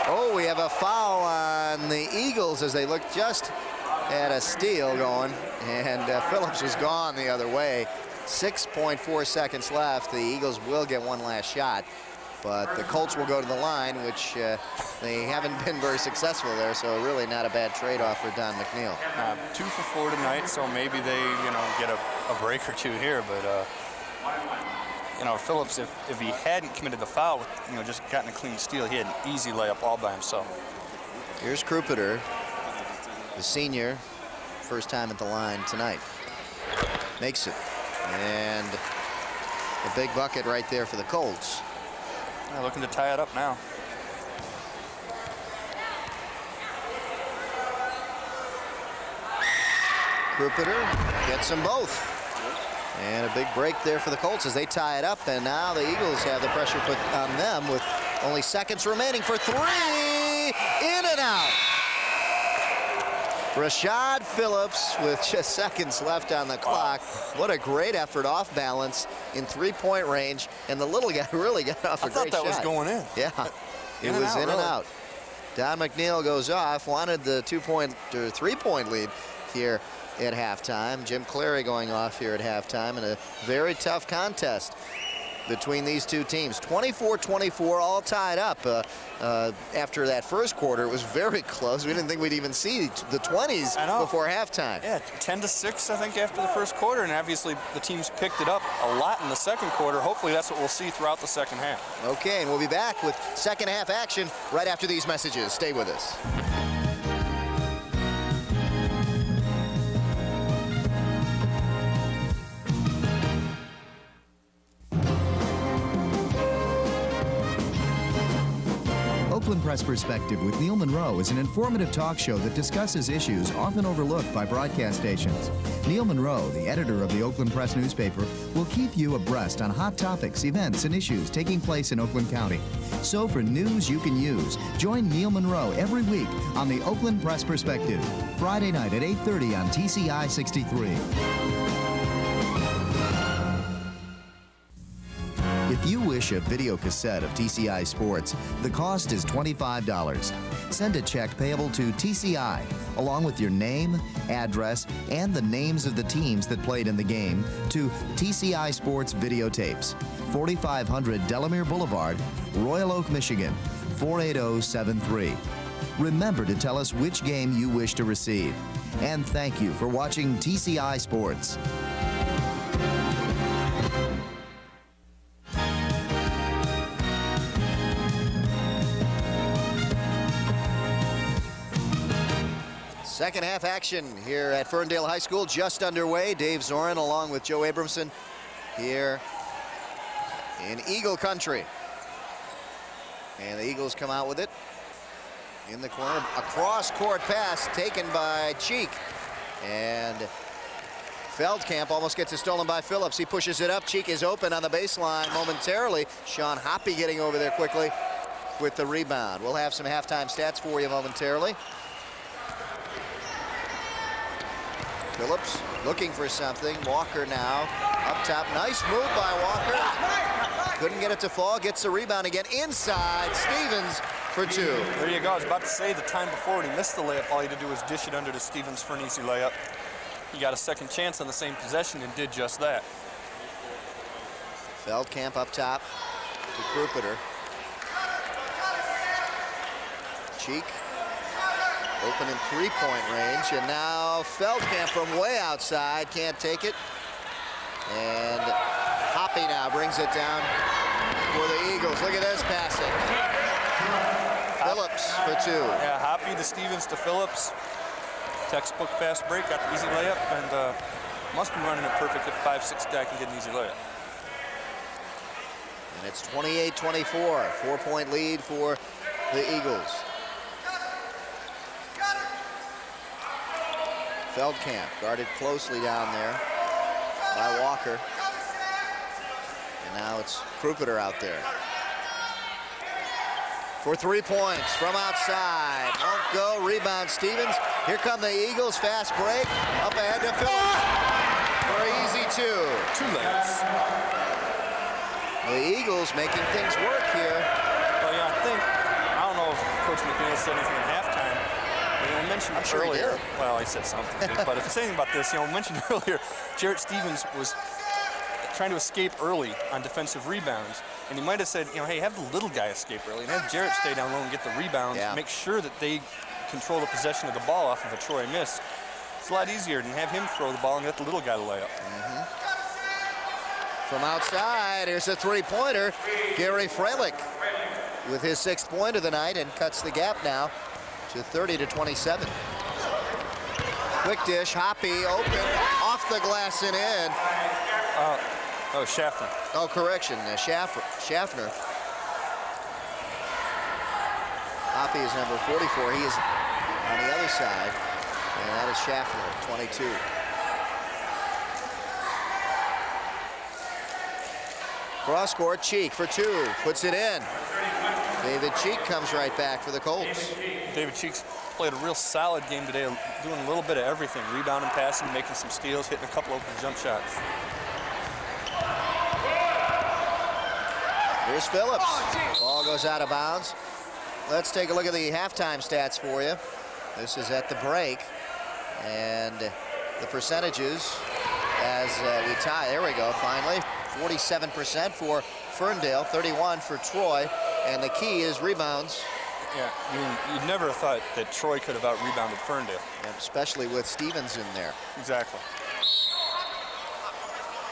Oh, we have a foul on the Eagles as they look just at a steal going, and Phillips was gone the other way. 6.4 seconds left. The Eagles will get one last shot, but the Colts will go to the line, which they haven't been very successful there, so really not a bad trade-off for Don McNeil. 2 for 4 tonight, so maybe they, you know, get a break or two here, but You know, Phillips, if he hadn't committed the foul, you know, just gotten a clean steal, he had an easy layup all by himself. Here's Krupeter, the senior, first time at the line tonight. Makes it. And a big bucket right there for the Colts. They're looking to tie it up now. Krupeter gets them both. And a big break there for the Colts as they tie it up. And now the Eagles have the pressure put on them with only seconds remaining for three. In and out. Rashad Phillips with just seconds left on the clock. What a great effort off balance in three-point range. And the little guy really got off a great shot. I thought that was going in. Yeah, it was in and out. Don McNeil goes off, wanted the 2-point or 3-point lead here at halftime. Jim Clary going off here at halftime in a very tough contest between these two teams. 24-24, all tied up. After that first quarter, it was very close. We didn't think we'd even see the 20s before halftime. Yeah, 10-6, I think, after the first quarter, and obviously the teams picked it up a lot in the second quarter. Hopefully that's what we'll see throughout the second half. Okay, and we'll be back with second half action right after these messages. Stay with us. Oakland Press Perspective with Neil Monroe is an informative talk show that discusses issues often overlooked by broadcast stations. Neil Monroe, the editor of the Oakland Press newspaper, will keep you abreast on hot topics, events, and issues taking place in Oakland County. So for news you can use, join Neil Monroe every week on the Oakland Press Perspective, Friday night at 8:30 on TCI 63. If you wish a video cassette of TCI Sports, the cost is $25. Send a check payable to TCI, along with your name, address, and the names of the teams that played in the game, to TCI Sports Videotapes, 4500 Delamere Boulevard, Royal Oak, Michigan, 48073. Remember to tell us which game you wish to receive. And thank you for watching TCI Sports. Second half action here at Ferndale High School just underway. Dave Zorin along with Joe Abramson here in Eagle Country. And the Eagles come out with it in the corner. A cross-court pass taken by Cheek. And Feldkamp almost gets it stolen by Phillips. He pushes it up. Cheek is open on the baseline momentarily. Sean Hoppy getting over there quickly with the rebound. We'll have some halftime stats for you momentarily. Phillips looking for something. Walker now up top. Nice move by Walker. Couldn't get it to fall. Gets the rebound again inside. Stevens for two. There you go. I was about to say the time before when he missed the layup, all he had to do was dish it under to Stevens for an easy layup. He got a second chance on the same possession and did just that. Feldkamp up top to Krupeter. Cheek. Open in three-point range, and now Feldkamp from way outside can't take it. And Hoppy now brings it down for the Eagles. Look at this passing. Phillips for two. Yeah, Hoppy to Stevens to Phillips. Textbook fast break, got the easy layup, and must be running it perfect if 5'6" guy can get an easy layup. And it's 28-24, 4-point lead for the Eagles. Feldkamp guarded closely down there by Walker. And now it's Krupeter out there. For 3 points from outside. Won't go. Rebound Stevens. Here come the Eagles. Fast break. Up ahead to Phillips. For an easy two. 2 layups. The Eagles making things work here. Well, yeah, I don't know if Coach McNeil said anything at halftime. I mentioned earlier, well, I said something, but if you're saying about this, I mentioned earlier, Jarrett Stevens was trying to escape early on defensive rebounds, and he might have said, hey, have the little guy escape early and have Jarrett stay down low and get the rebounds, make sure that they control the possession of the ball off of a Troy miss. It's a lot easier than have him throw the ball and let the little guy lay up. From outside, here's a three-pointer. Gary Freilich with his 6th point of the night and cuts the gap now to 30-27. Quick dish, Hoppy open, off the glass and in. Oh, Schaffner. Oh, correction, Schaffner. Hoppy is number 44. He is on the other side, and that is Schaffner, 22. Cross court, Cheek for 2, puts it in. David Cheek comes right back for the Colts. David Cheek's played a real solid game today, doing a little bit of everything. Rebounding, passing, making some steals, hitting a couple open jump shots. Here's Phillips. Ball goes out of bounds. Let's take a look at the halftime stats for you. This is at the break. And the percentages as we tie. There we go, finally. 47% for Ferndale, 31 for Troy. And the key is rebounds. Yeah, you'd never have thought that Troy could have out-rebounded Ferndale. And especially with Stevens in there. Exactly.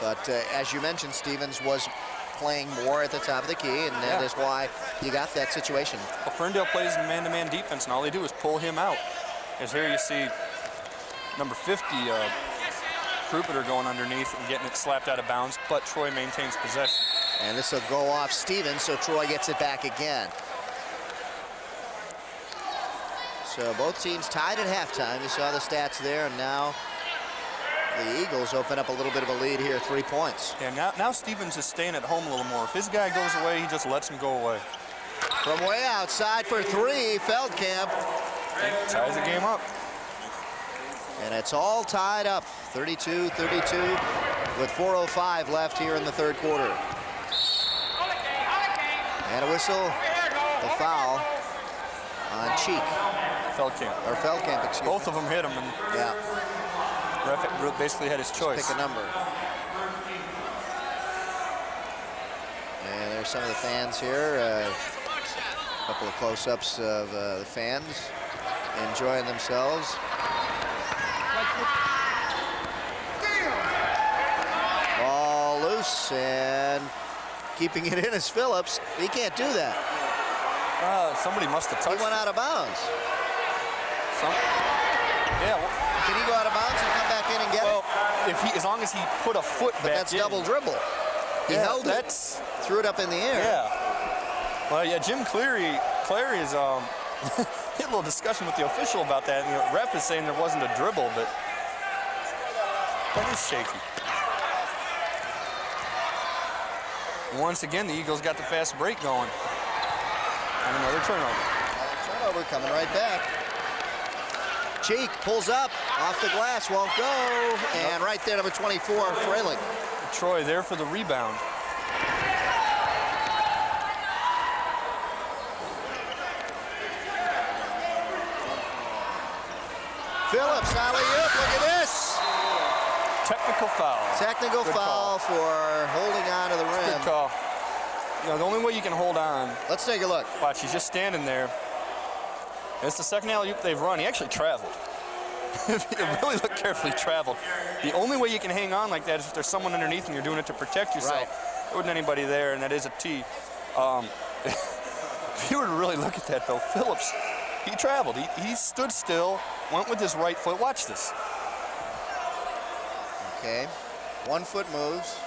But as you mentioned, Stevens was playing more at the top of the key, and that is why you got that situation. Well, Ferndale plays in man-to-man defense, and all they do is pull him out. As here you see number 50, Krupeter going underneath and getting it slapped out of bounds, but Troy maintains possession. And this will go off Stevens, so Troy gets it back again. So both teams tied at halftime. You saw the stats there, and now the Eagles open up a little bit of a lead here, 3 points. Yeah, now Stevens is staying at home a little more. If his guy goes away, he just lets him go away. From way outside for 3, Feldkamp. Ties the game up. And it's all tied up, 32-32, with 4:05 left here in the third quarter. And a whistle, the foul on Cheek. Feldkamp, excuse me. Both of them hit him, and yeah. Ref basically had his choice. Pick a number. And there's some of the fans here. A couple of close-ups of the fans enjoying themselves. Ball loose, and keeping it in is Phillips. He can't do that. Somebody must have touched He went out of bounds. Can he go out of bounds and come back in and get it? As long as he put a foot back in. But that's double dribble. He held it, threw it up in the air. Yeah. Well, yeah, Jim Clary's he had a little discussion with the official about that. And the ref is saying there wasn't a dribble, but that is shaky. Once again, the Eagles got the fast break going. And another turnover. Turnover coming right back. Cheek pulls up, off the glass, won't go. And right there, number 24, Freilich. Troy there for the rebound. Phillips, alley-oop, look at this. Technical foul. Technical foul for holding on to the rim. Good call. You know, the only way you can hold on. Let's take a look. Watch, he's just standing there. It's the second alley-oop they've run. He actually traveled. If you really look carefully, traveled. The only way you can hang on like that is if there's someone underneath and you're doing it to protect yourself. Right. There wasn't anybody there, and that is a tee. If you were to really look at that, though, Phillips, he traveled. He stood still, went with his right foot. Watch this. Okay. 1 foot moves.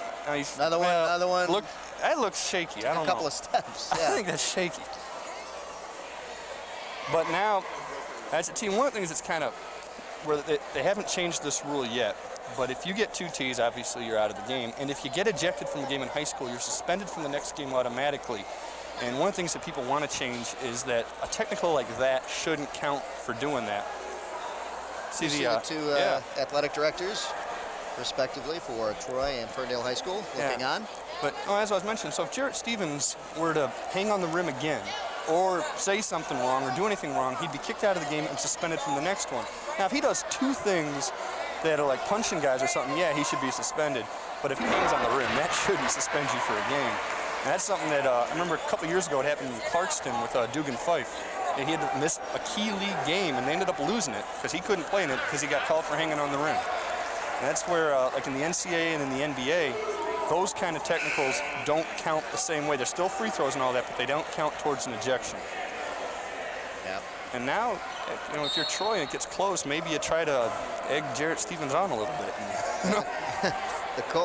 Another one. Look, that looks shaky. I don't know. A couple of steps. Yeah. I think that's shaky. But now, as a team, one of the things that's kind of where they haven't changed this rule yet. But if you get 2 tees, obviously you're out of the game. And if you get ejected from the game in high school, you're suspended from the next game automatically. And one of the things that people want to change is that a technical like that shouldn't count for doing that. See the two athletic directors, respectively, for Troy and Ferndale High School, looking on. But as I was mentioning, so if Jarrett Stevens were to hang on the rim again, or say something wrong, or do anything wrong, he'd be kicked out of the game and suspended from the next one. Now, if he does 2 things that are like punching guys or something, yeah, he should be suspended. But if he hangs on the rim, that shouldn't suspend you for a game. And that's something that I remember a couple years ago it happened in Clarkston with Dugan Fife. And he had to miss a key league game, and they ended up losing it because he couldn't play in it because he got called for hanging on the rim. And that's where, like in the NCAA and in the NBA, those kind of technicals don't count the same way. They're still free throws and all that, but they don't count towards an ejection. Yep. And now, you know, if you're Troy and it gets close, maybe you try to egg Jarrett Stevens on a little bit. You know?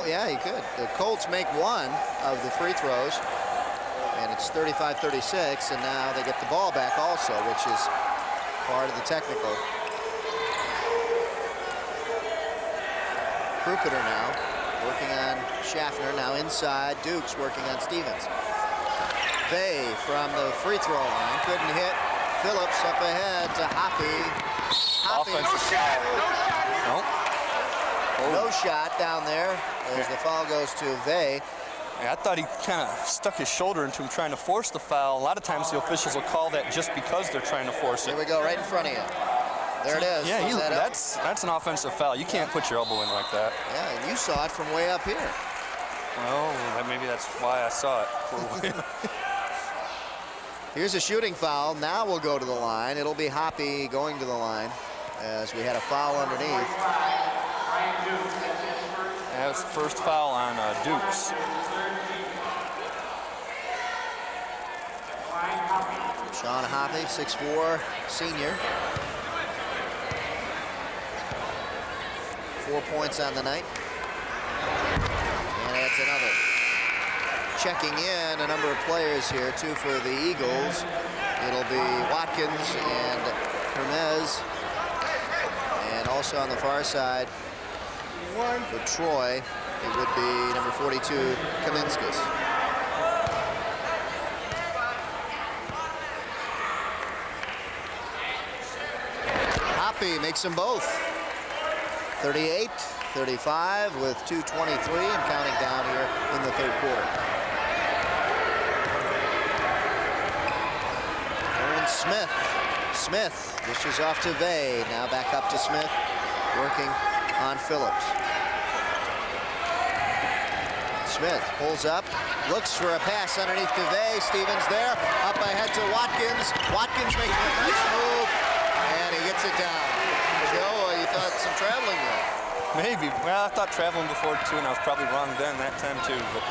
Yeah, he could. The Colts make one of the free throws, and it's 35-36, and now they get the ball back also, which is part of the technical. Krupiter now working on Schaffner, now inside. Dukes working on Stevens. Vey from the free throw line, couldn't hit. Phillips up ahead to Hoppy. Offensive foul. Nope. No shot down there as the foul goes to Vey. I thought he kind of stuck his shoulder into him trying to force the foul. A lot of times the officials will call that just because they're trying to force it. Here we go, right in front of you. There it is. Yeah, Is that's an offensive foul. You can't put your elbow in like that. Yeah, and you saw it from way up here. Well, maybe that's why I saw it. Here's a shooting foul. Now we'll go to the line. It'll be Hoppy going to the line as we had a foul underneath. That's the first foul on Dukes. Sean Hoppy, 6'4", senior. 4 points on the night. And that's another. Checking in a number of players here, too, for the Eagles. It'll be Watkins and Hermes. And also on the far side, for Troy, it would be number 42, Kaminskis. Hoppy makes them both. 38-35 with 2:23 and counting down here in the third quarter. Aaron Smith dishes off to Vey. Now back up to Smith, working on Phillips. Smith pulls up, looks for a pass underneath to Vey. Stevens there, up ahead to Watkins. Watkins making a nice move, and he gets it down. Joe, you thought some traveling there? Maybe. Well, I thought traveling before, too, and I was probably wrong then that time, too. But,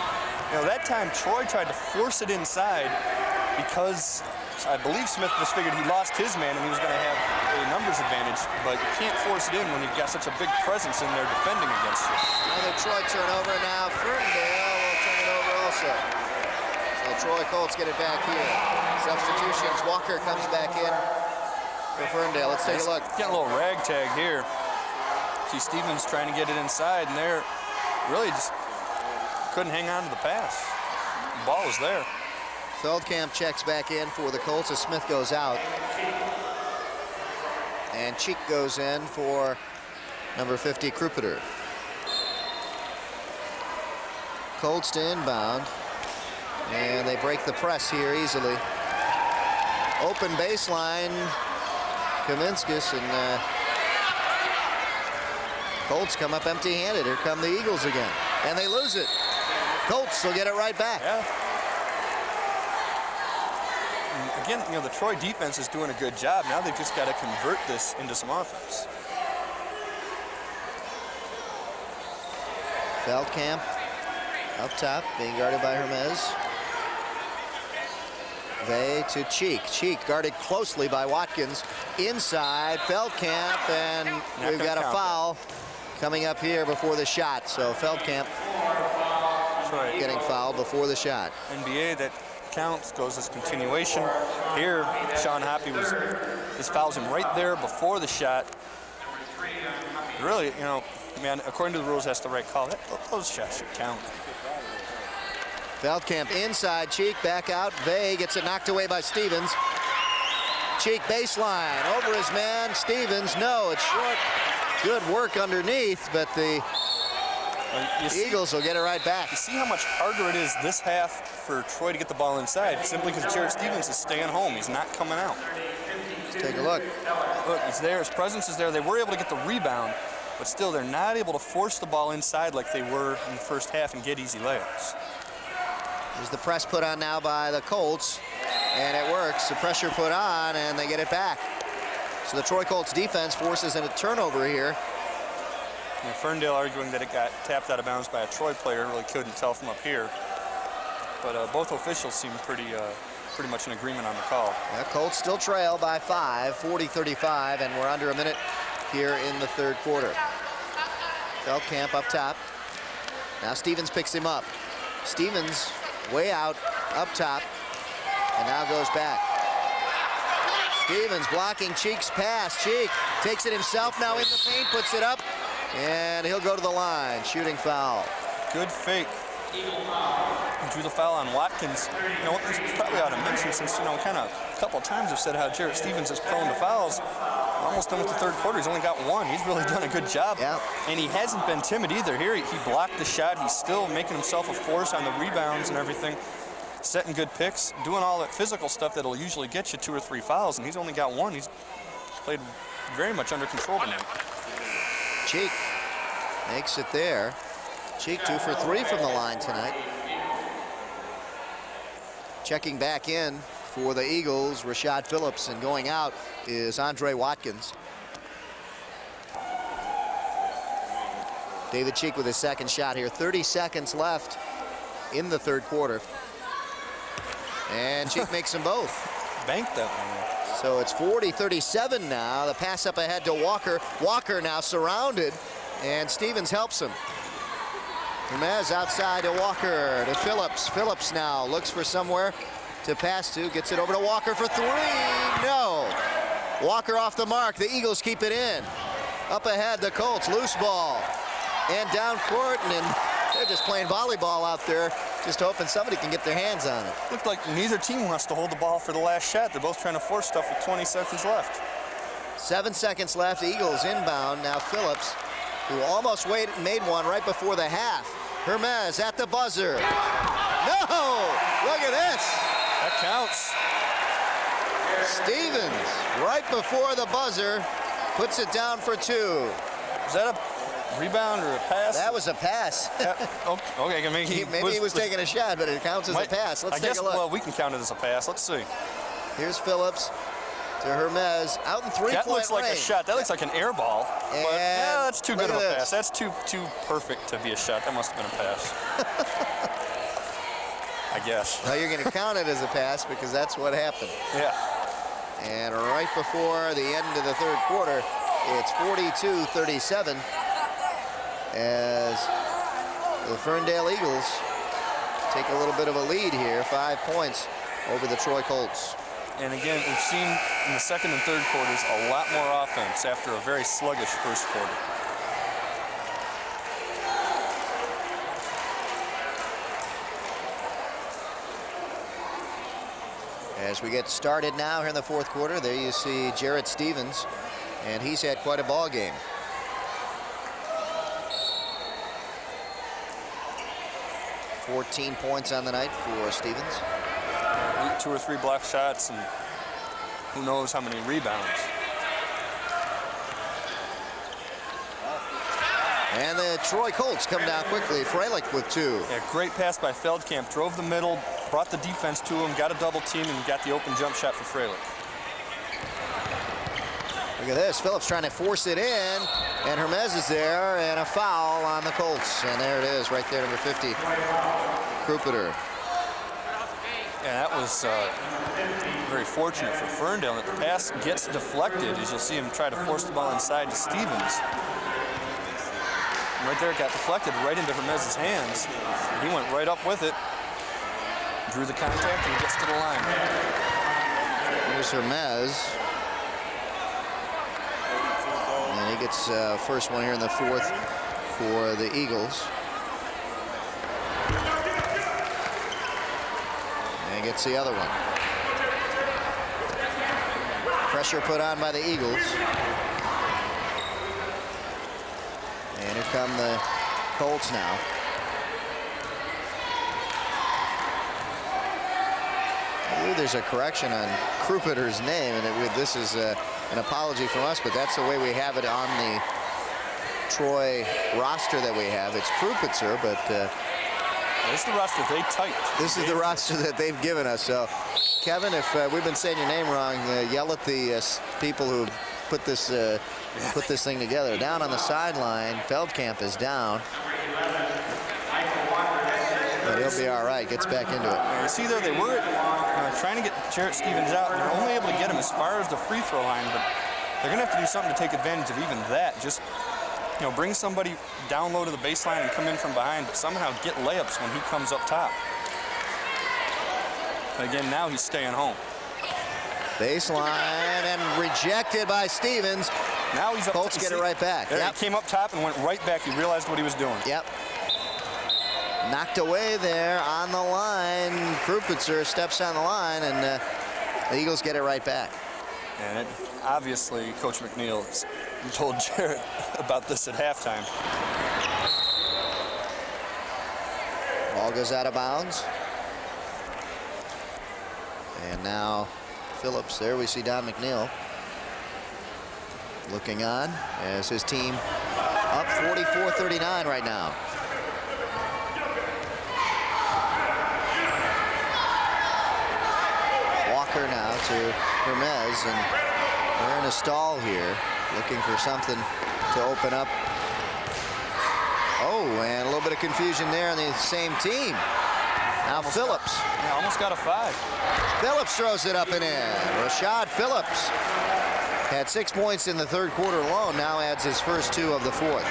you know, that time Troy tried to force it inside because I believe Smith just figured he lost his man and he was going to have a numbers advantage, but you can't force it in when you've got such a big presence in there defending against you. Another Troy turnover now. Ferndale will turn it over also. So the Troy Colts get it back here. Substitutions. Walker comes back in for Ferndale. Let's take a look. Getting a little ragtag here. See Stevens trying to get it inside, and they're really just couldn't hang on to the pass. The ball was there. Feldkamp checks back in for the Colts as Smith goes out. And Cheek goes in for number 50, Krupiter. Colts to inbound. And they break the press here easily. Open baseline. Kaminskis and Colts come up empty-handed. Here come the Eagles again. And they lose it. Colts will get it right back. Yeah. And again, you know, the Troy defense is doing a good job. Now they've just got to convert this into some offense. Feldkamp up top, being guarded by Hermes. Vey to Cheek. Cheek guarded closely by Watkins. Inside, Feldkamp, and we've got a foul coming up here before the shot. So Feldkamp getting fouled before the shot. NBA, that counts, goes as continuation. Here, Sean Hoppy just fouls him right there before the shot. Really, you know, man, according to the rules, that's the right call. Those shots should count. Feldkamp inside, Cheek back out. Vey gets it knocked away by Stevens. Cheek baseline, over his man. Stevens, no, it's short. Good work underneath, but the Eagles will get it right back. You see how much harder it is this half for Troy to get the ball inside, simply because Jarrett Stevens is staying home. He's not coming out. Let's take a look. Look, he's there. His presence is there. They were able to get the rebound, but still they're not able to force the ball inside like they were in the first half and get easy layups. There's the press put on now by the Colts, and it works. The pressure put on, and they get it back. So the Troy Colts defense forces in a turnover here. And Ferndale arguing that it got tapped out of bounds by a Troy player. Really couldn't tell from up here. But both officials seem pretty much in agreement on the call. Yeah, Colts still trail by 5, 40-35, and we're under a minute here in the third quarter. Feldkamp up top. Now Stevens picks him up. Stevens way out, up top, and now goes back. Stevens blocking Cheek's pass. Cheek takes it himself now in the paint, puts it up, and he'll go to the line. Shooting foul. Good fake. He drew the foul on Watkins. You know, this probably ought to mention, since, you know, kind of a couple of times I've said how Jarrett Stevens is prone to fouls. Almost done with the third quarter. He's only got one. He's really done a good job. Yeah. And he hasn't been timid either. Here he blocked the shot. He's still making himself a force on the rebounds and everything. Setting good picks, doing all that physical stuff that'll usually get you 2 or 3 fouls, and he's only got one. He's played very much under control tonight. Cheek makes it there. Cheek 2 for 3 from the line tonight. Checking back in for the Eagles, Rashad Phillips, and going out is Andre Watkins. David Cheek with his second shot here. 30 seconds left in the third quarter. And Cheek makes them both. Banked that one. So it's 40-37 now. The pass up ahead to Walker. Walker now surrounded, and Stevens helps him. Hermes outside to Walker, to Phillips. Phillips now looks for somewhere to pass to, gets it over to Walker for 3. No. Walker off the mark. The Eagles keep it in. Up ahead, the Colts, loose ball. And down court, and they're just playing volleyball out there, just hoping somebody can get their hands on it. Looks like neither team wants to hold the ball for the last shot. They're both trying to force stuff with 20 seconds left. 7 seconds left. Eagles inbound. Now Phillips, who almost made one right before the half. Hermes at the buzzer. No! Look at this. That counts. Stevens, right before the buzzer, puts it down for 2. Is that a rebound or a pass? That was a pass. Okay, maybe he was taking a shot, but it counts as a pass. Let's take a look. Well, we can count it as a pass. Let's see. Here's Phillips to Hermes, out in 3-point range. That looks like a shot. That looks like an air ball. And but yeah, that's too good of a this. pass. That's too perfect to be a shot. That must have been a pass. I guess. Now you're going to count it as a pass because that's what happened. Yeah. And right before the end of the third quarter, it's 42-37 as the Ferndale Eagles take a little bit of a lead here, 5 points over the Troy Colts. And again, we've seen in the second and third quarters a lot more offense after a very sluggish first quarter. As we get started now here in the fourth quarter, there you see Jarrett Stevens, and he's had quite a ball game. $14 points on the night for Stevens. 2 or 3 block shots, and who knows how many rebounds. And the Troy Colts come down quickly. Freilich with 2. Yeah, great pass by Feldkamp. Drove the middle, brought the defense to him, got a double team, and got the open jump shot for Freilich. Look at this. Phillips trying to force it in, and Hermes is there, and a foul on the Colts. And there it is, right there, number 50, Krupiter. Yeah, that was very fortunate for Ferndale that the pass gets deflected, as you'll see him try to force the ball inside to Stevens. And right there, it got deflected right into Hermes' hands. He went right up with it, drew the contact, and gets to the line. Here's Hermes. And he gets first one here in the fourth for the Eagles. And gets the other one. Pressure put on by the Eagles. And here come the Colts now. I believe there's a correction on Krupiter's name, and this is an apology from us, but that's the way we have it on the Troy roster that we have. It's Krupitzer, but this is the roster they typed. This is the roster that they've given us. So, Kevin, if we've been saying your name wrong, yell at the people who put this thing together. Down on the sideline, Feldkamp is down. But he'll be all right, gets back into it. You see there, they were trying to get Jarrett Stevens out, and they're only able to get him as far as the free throw line, but they're going to have to do something to take advantage of even that. Just, bring somebody down low to the baseline and come in from behind, but somehow get layups when he comes up top. But again, now he's staying home. Baseline and rejected by Stevens. Now he's up. Colts get it right back. There, he came up top and went right back. He realized what he was doing. Yep. Knocked away there on the line. Krupitzer steps on the line, and the Eagles get it right back. And obviously, Coach McNeil told Jarrett about this at halftime. Ball goes out of bounds. And now Phillips, there we see Don McNeil looking on as his team up 44-39 right now. Walker now to Hermes, and they're in a stall here, looking for something to open up. Oh, and a little bit of confusion there on the same team. Now Phillips. Almost got a 5. Phillips throws it up and in. Rashad Phillips had 6 points in the third quarter alone, now adds his first 2 of the fourth.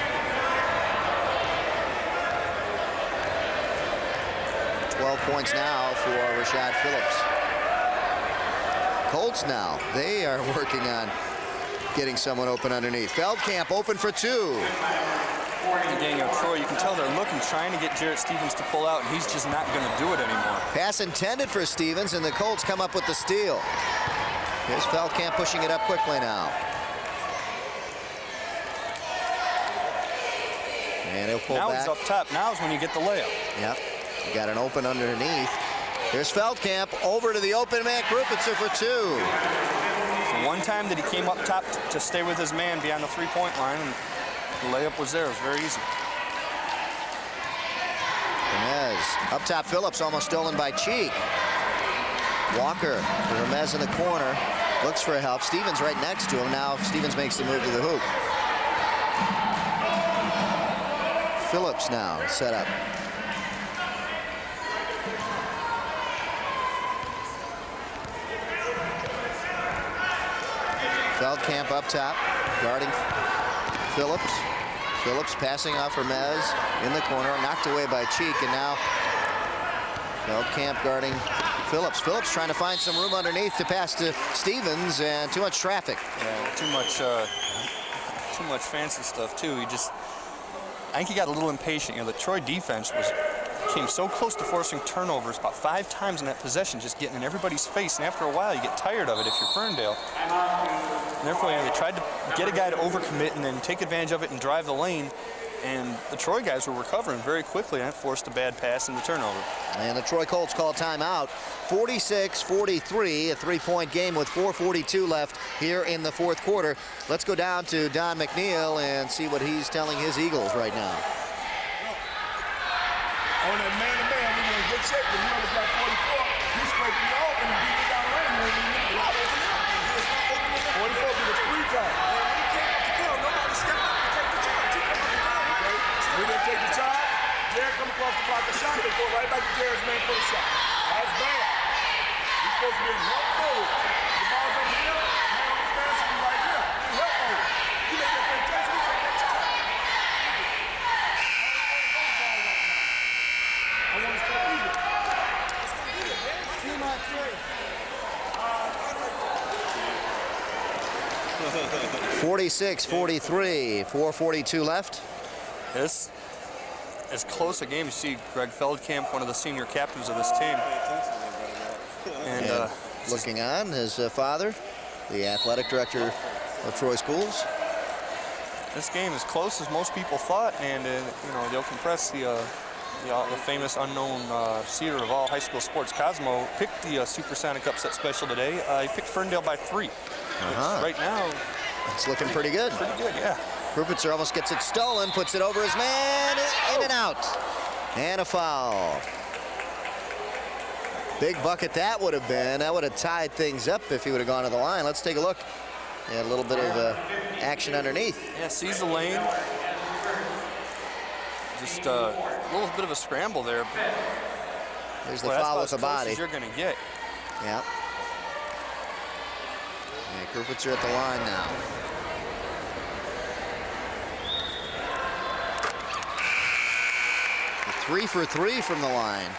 12 points now for Rashad Phillips. Colts now, they are working on getting someone open underneath. Feldkamp open for 2. Again, Troy, you can tell they're looking, trying to get Jarrett Stevens to pull out, and he's just not going to do it anymore. Pass intended for Stevens, and the Colts come up with the steal. Here's Feldkamp pushing it up quickly now. And he'll pull now back. He's up top. Now is when you get the layup. Yep. You got an open underneath. Here's Feldkamp over to the open man. Krupitzer for 2. So one time that he came up top to stay with his man beyond the three-point line, and the layup was there. It was very easy. Hermes. Up top, Phillips almost stolen by Cheek. Walker. Hermes in the corner. Looks for help. Stevens right next to him. Now Stevens makes the move to the hoop. Phillips now set up. Feldkamp up top, guarding Phillips. Phillips passing off Hermes in the corner, knocked away by Cheek, and now Feldkamp guarding Phillips. Phillips trying to find some room underneath to pass to Stevens, and too much traffic. Yeah, too much fancy stuff too. I think he got a little impatient. The Troy defense came so close to forcing turnovers about 5 times in that possession, just getting in everybody's face, and after a while you get tired of it if you're Ferndale. And therefore, they tried to get a guy to overcommit and then take advantage of it and drive the lane, and the Troy guys were recovering very quickly, and that forced a bad pass and the turnover. And the Troy Colts call timeout. 46-43, a 3-point game with 4:42 left here in the fourth quarter. Let's go down to Don McNeil and see what he's telling his Eagles right now. On that man-to-man, we were in good shape. But he was got 44. He's scraping you off and beating it down the lane. When we need to open it up. 44 be the 3 time. Nobody stepped up and take the charge. We didn't take the charge. Jared come across the block, the shot. They go right back to Jared's man for the shot. That's bad. He's supposed to be in help mode. The ball's over here. Man on this man should be right here. In help mode. You make that thing touch. We take that charge. I want to step even. Let's go get it, man. Team on 46-43, 4:42 left. This as close a game. You see Greg Feldkamp, one of the senior captains of this team. And looking on, his father, the athletic director of Troy Schools. This game is close as most people thought, and they'll compress the famous unknown seeder of all high school sports, Cosmo, picked the Supersonic upset special today. He picked Ferndale by 3. Right now, it's looking pretty good. Pretty good, yeah. Krupitzer almost gets it stolen, puts it over his man, in and out. And a foul. Big bucket that would have been. That would have tied things up if he would have gone to the line. Let's take a look He had a little bit of action underneath. Yeah, sees the lane. Just a little bit of a scramble there. There's the foul with the body. You're going to get. Yeah. Krupitzer at the line now. Three for 3 from the line.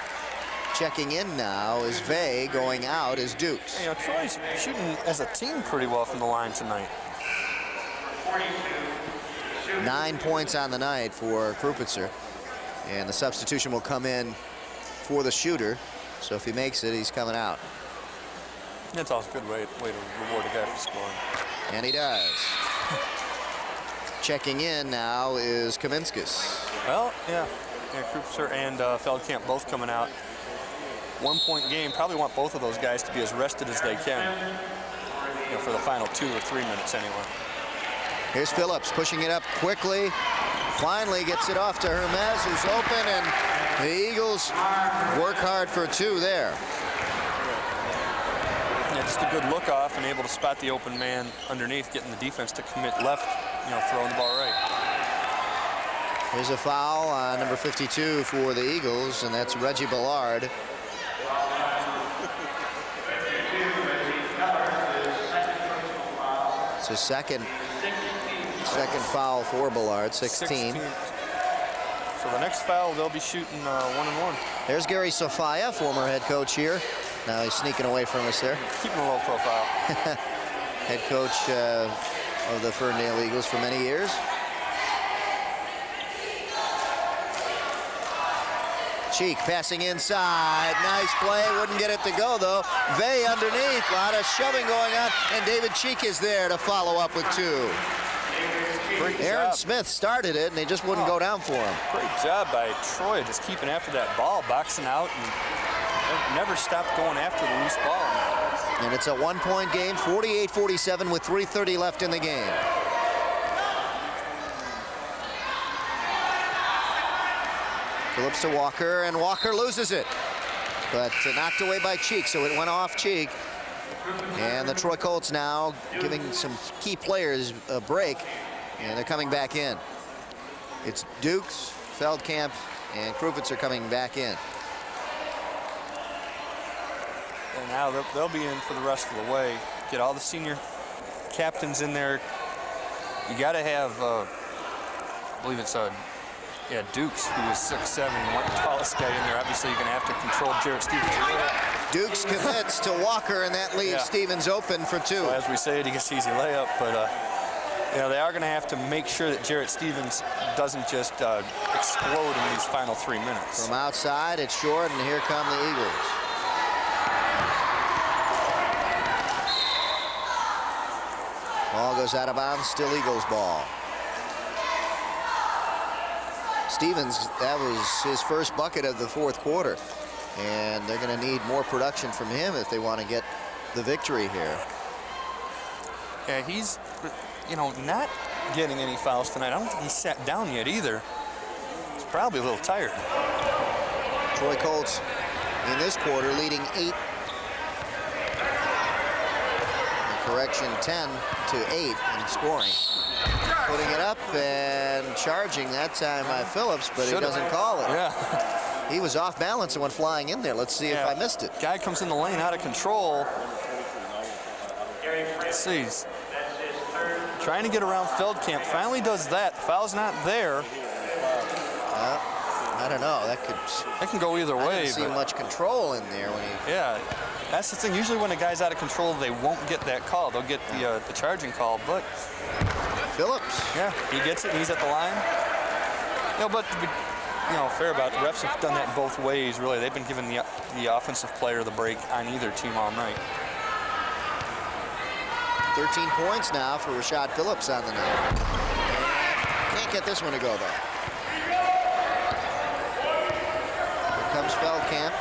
Checking in now is Vey. Going out is Dukes. You know, Troy's shooting as a team pretty well from the line tonight. 9 points on the night for Krupitzer. And the substitution will come in for the shooter. So if he makes it, he's coming out. That's also a good way to reward a guy for scoring. And he does. Checking in now is Kaminskis. Well, yeah. Krupitzer and Feldkamp both coming out. 1 point game. Probably want both of those guys to be as rested as they can, you know, for the final 2 or 3 minutes anyway. Here's Phillips pushing it up quickly. Finally gets it off to Hermes, who's open, and the Eagles work hard for 2 there. Yeah, just a good look off and able to spot the open man underneath, getting the defense to commit left, you know, throwing the ball right. Here's a foul on number 52 for the Eagles, and that's Reggie Ballard. It's his second foul for Ballard, 16. So the next foul, they'll be shooting 1-and-1. There's Gary Sofia, former head coach here. Now he's sneaking away from us there. Keeping a low profile. Head coach of the Ferndale Eagles for many years. Cheek passing inside. Nice play. Wouldn't get it to go, though. Vey underneath. A lot of shoving going on. And David Cheek is there to follow up with 2. Aaron Smith started it, and they just wouldn't go down for him. Great job by Troy, just keeping after that ball, boxing out, and never stopped going after the loose ball. And it's a 1 point game, 48-47 with 3:30 left in the game. Phillips to Walker, and Walker loses it. But knocked away by Cheek, so it went off Cheek. And the Troy Colts now giving some key players a break, and they're coming back in. It's Dukes, Feldkamp, and Krupitzer coming back in. And now they'll be in for the rest of the way. Get all the senior captains in there. You got to have, I believe it's Dukes, who is 6'7", the tallest guy in there. Obviously, you're going to have to control Jarrett Stevens. Dukes commits to Walker, and that leaves Stevens open for 2. So as we say it, he gets easy layup, but you know, they are going to have to make sure that Jarrett Stevens doesn't just explode in these final 3 minutes. From outside, it's short, and here come the Eagles. Ball goes out of bounds, still Eagles ball. Stevens, that was his first bucket of the 4th quarter. And they're going to need more production from him if they want to get the victory here. Yeah, he's, you know, not getting any fouls tonight. I don't think he's sat down yet either. He's probably a little tired. Troy Colts in this quarter leading 8. Correction, 10-8 in scoring. Putting it up and charging that time by Phillips, but he doesn't call it. Yeah. He was off balance and went flying in there. Let's see if I missed it. Guy comes in the lane out of control. Let's see. He's trying to get around Feldkamp. Finally does that. Foul's not there. I don't know. That can go either way. I didn't see much control in there when he. Yeah. That's the thing. Usually when a guy's out of control, they won't get that call. They'll get the charging call. But Phillips. Yeah, he gets it. And he's at the line. You know, but to be, you know, fair about it, the refs have done that both ways. Really, they've been giving the offensive player the break on either team all night. 13 points now for Rashad Phillips on the night. Can't get this one to go though. Here comes Feldkamp.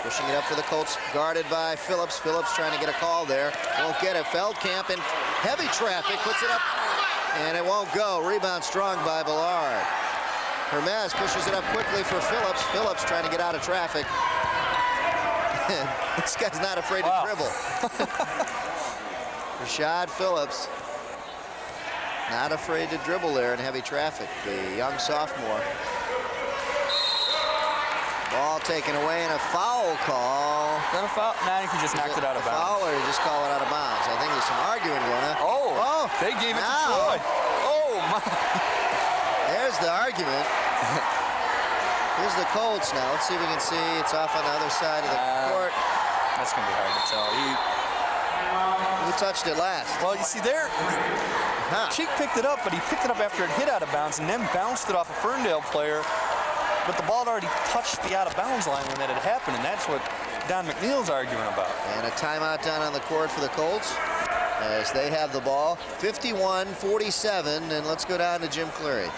Pushing it up for the Colts, guarded by Phillips. Phillips trying to get a call there. Won't get it. Feldkamp in heavy traffic, puts it up, and it won't go. Rebound strong by Ballard. Hermes pushes it up quickly for Phillips. Phillips trying to get out of traffic. This guy's not afraid to dribble. Rashad Phillips, not afraid to dribble there in heavy traffic, the young sophomore. Ball taken away and a foul call. Is that a foul? Nah, he just knocked it out of bounds. Foul or just call it out of bounds? I think there's some arguing going on. Oh, they gave it to Troy. Oh, my. There's the argument. Here's the Colts now. Let's see if we can see. It's off on the other side of the court. That's going to be hard to tell. Who touched it last? Well, you see there, Cheek picked it up, but he picked it up after it hit out of bounds and then bounced it off a Ferndale player. But the ball had already touched the out-of-bounds line when that had happened, and that's what Don McNeil's arguing about. And a timeout down on the court for the Colts as they have the ball. 51-47, and let's go down to Jim Cleary.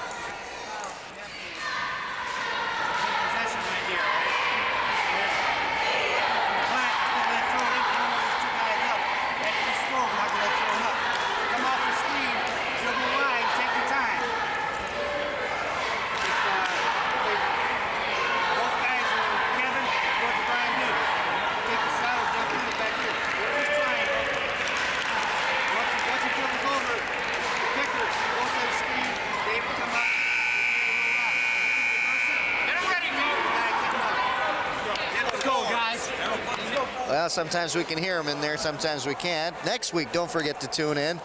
Well, sometimes we can hear them in there, sometimes we can't. Next week, don't forget to tune in.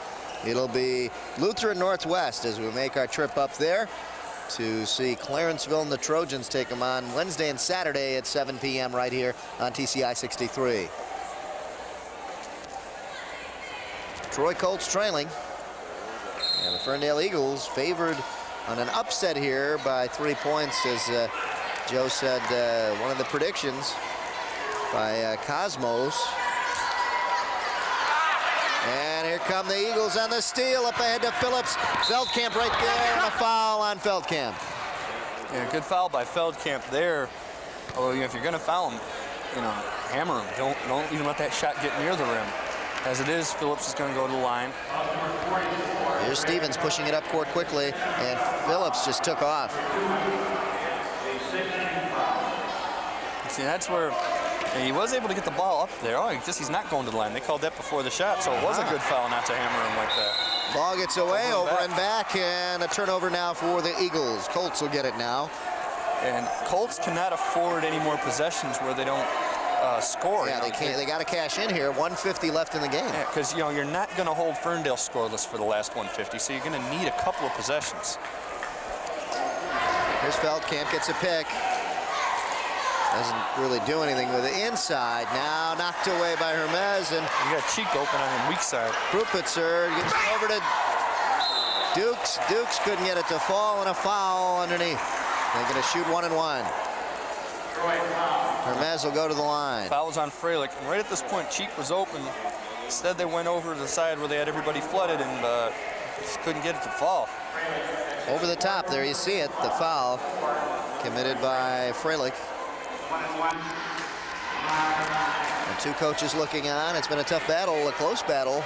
It'll be Lutheran Northwest as we make our trip up there to see Clarenceville and the Trojans take them on Wednesday and Saturday at 7 p.m. right here on TCI 63. Troy Colts trailing. And the Ferndale Eagles favored on an upset here by 3 points, as Joe said, one of the predictions by Cosmos. And here come the Eagles on the steal, up ahead to Phillips. Feldkamp right there, and a foul on Feldkamp. Yeah, good foul by Feldkamp there. Although, if you're going to foul him, hammer him. Don't even let that shot get near the rim. As it is, Phillips is going to go to the line. Here's Stevens pushing it up court quickly, and Phillips just took off. See, that's where he was able to get the ball up there. Oh, he's not going to the line. They called that before the shot, so it was a good foul not to hammer him like that. Ball gets away, over and back, and a turnover now for the Eagles. Colts will get it now. And Colts cannot afford any more possessions where they don't score. Yeah, they can't. They got to cash in here. 150 left in the game. Yeah, because you're not going to hold Ferndale scoreless for the last 150, so you're going to need a couple of possessions. Here's Feldkamp, gets a pick. Doesn't really do anything with it. Inside now, knocked away by Hermes, and you got Cheek open on the weak side. Krupitzer gets it over to Dukes. Dukes couldn't get it to fall, and a foul underneath. They're going to shoot 1 and 1. Hermes will go to the line. Foul was on Freilich, and right at this point, Cheek was open. Instead, they went over to the side where they had everybody flooded, and just couldn't get it to fall. Over the top, there you see it. The foul committed by Freilich. And two coaches looking on. It's been a tough battle, a close battle,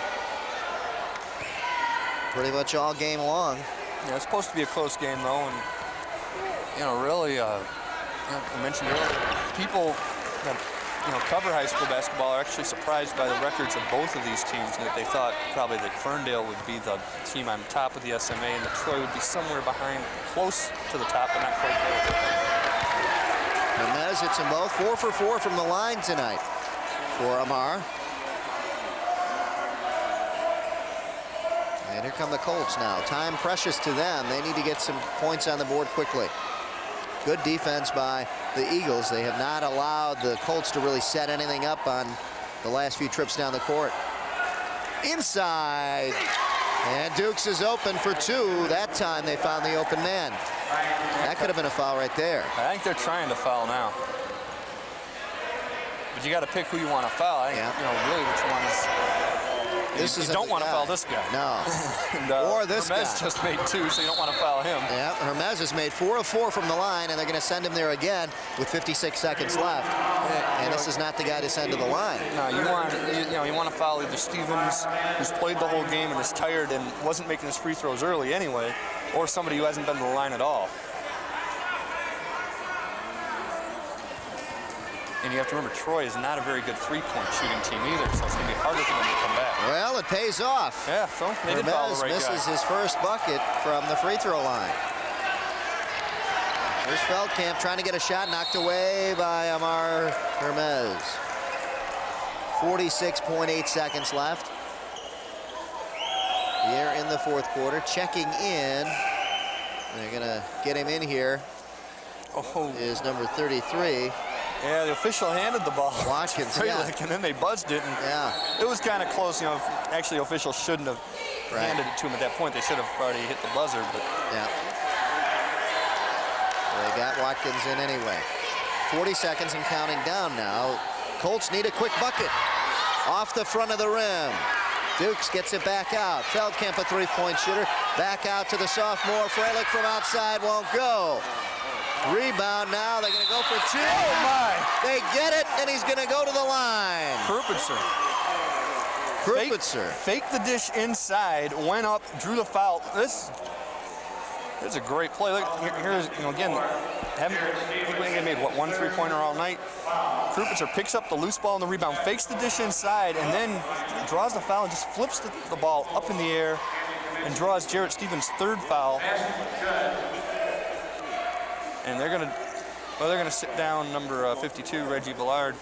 pretty much all game long. Yeah, it's supposed to be a close game though, and really, I mentioned earlier, people that cover high school basketball are actually surprised by the records of both of these teams, and that they thought probably that Ferndale would be the team on top of the SMA, and that Troy would be somewhere behind, close to the top, but not quite there. Hermes hits them both. 4 for 4 from the line tonight for Amar. And here come the Colts now. Time precious to them. They need to get some points on the board quickly. Good defense by the Eagles. They have not allowed the Colts to really set anything up on the last few trips down the court. Inside. And Dukes is open for 2. That time they found the open man. That could have been a foul right there. I think they're trying to foul now. But you got to pick who you want to foul. I think, really which one is... You don't want to foul this guy. No. And, or this Hermes guy. just made 2, so you don't want to foul him. Yeah, Hermes has made 4 of 4 from the line, and they're going to send him there again with 56 seconds left. And this is not the guy to send to the line. No, you want to foul either Stevens, who's played the whole game and is tired and wasn't making his free throws early anyway, or somebody who hasn't been to the line at all. And you have to remember, Troy is not a very good three-point shooting team either, so it's going to be harder for them to come back. Well, it pays off. Yeah, so they did follow the right guy. misses his first bucket from the free throw line. Here's Feldkamp trying to get a shot, knocked away by Amar Hermes. 46.8 seconds left. Here in the fourth quarter, checking in. They're gonna get him in here. Is number 33. Yeah, the official handed the ball. Watkins, Fralick, and then they buzzed it. And it was kind of close. You know, actually, the official shouldn't have handed it to him at that point. They should have already hit the buzzer. But they got Watkins in anyway. 40 seconds and counting down now. Colts need a quick bucket. Off the front of the rim. Dukes gets it back out. Feldkamp, a three-point shooter. Back out to the sophomore. Fralick from outside won't go. Rebound now. They're going to go for two. Oh, my. They get it, and he's going to go to the line. Krupitzer. Faked the dish inside, went up, drew the foul. This is a great play. Look, here's, you know, again, they made, what, one three-pointer all night? Krupitzer picks up the loose ball in the rebound, fakes the dish inside, and then draws the foul and just flips the ball up in the air and draws Jarrett Stevens' third foul. And they're gonna sit down number 52, Reggie Ballard.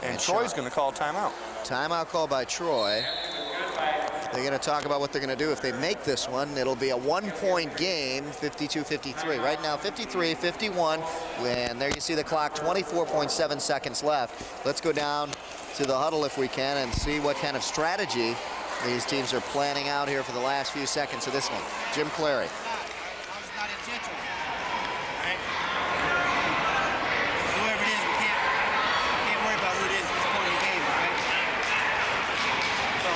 And Troy's gonna call timeout. Timeout call by Troy. They're going to talk about what they're going to do if they make this one. It'll be a one-point game, 52-53. Right now, 53-51. And there you see the clock, 24.7 seconds left. Let's go down to the huddle if we can and see what kind of strategy these teams are planning out here for the last few seconds of this one. Jim Clary. Not intentional. Right? So whoever it is, we can't worry about who it is at this point in the game, right? So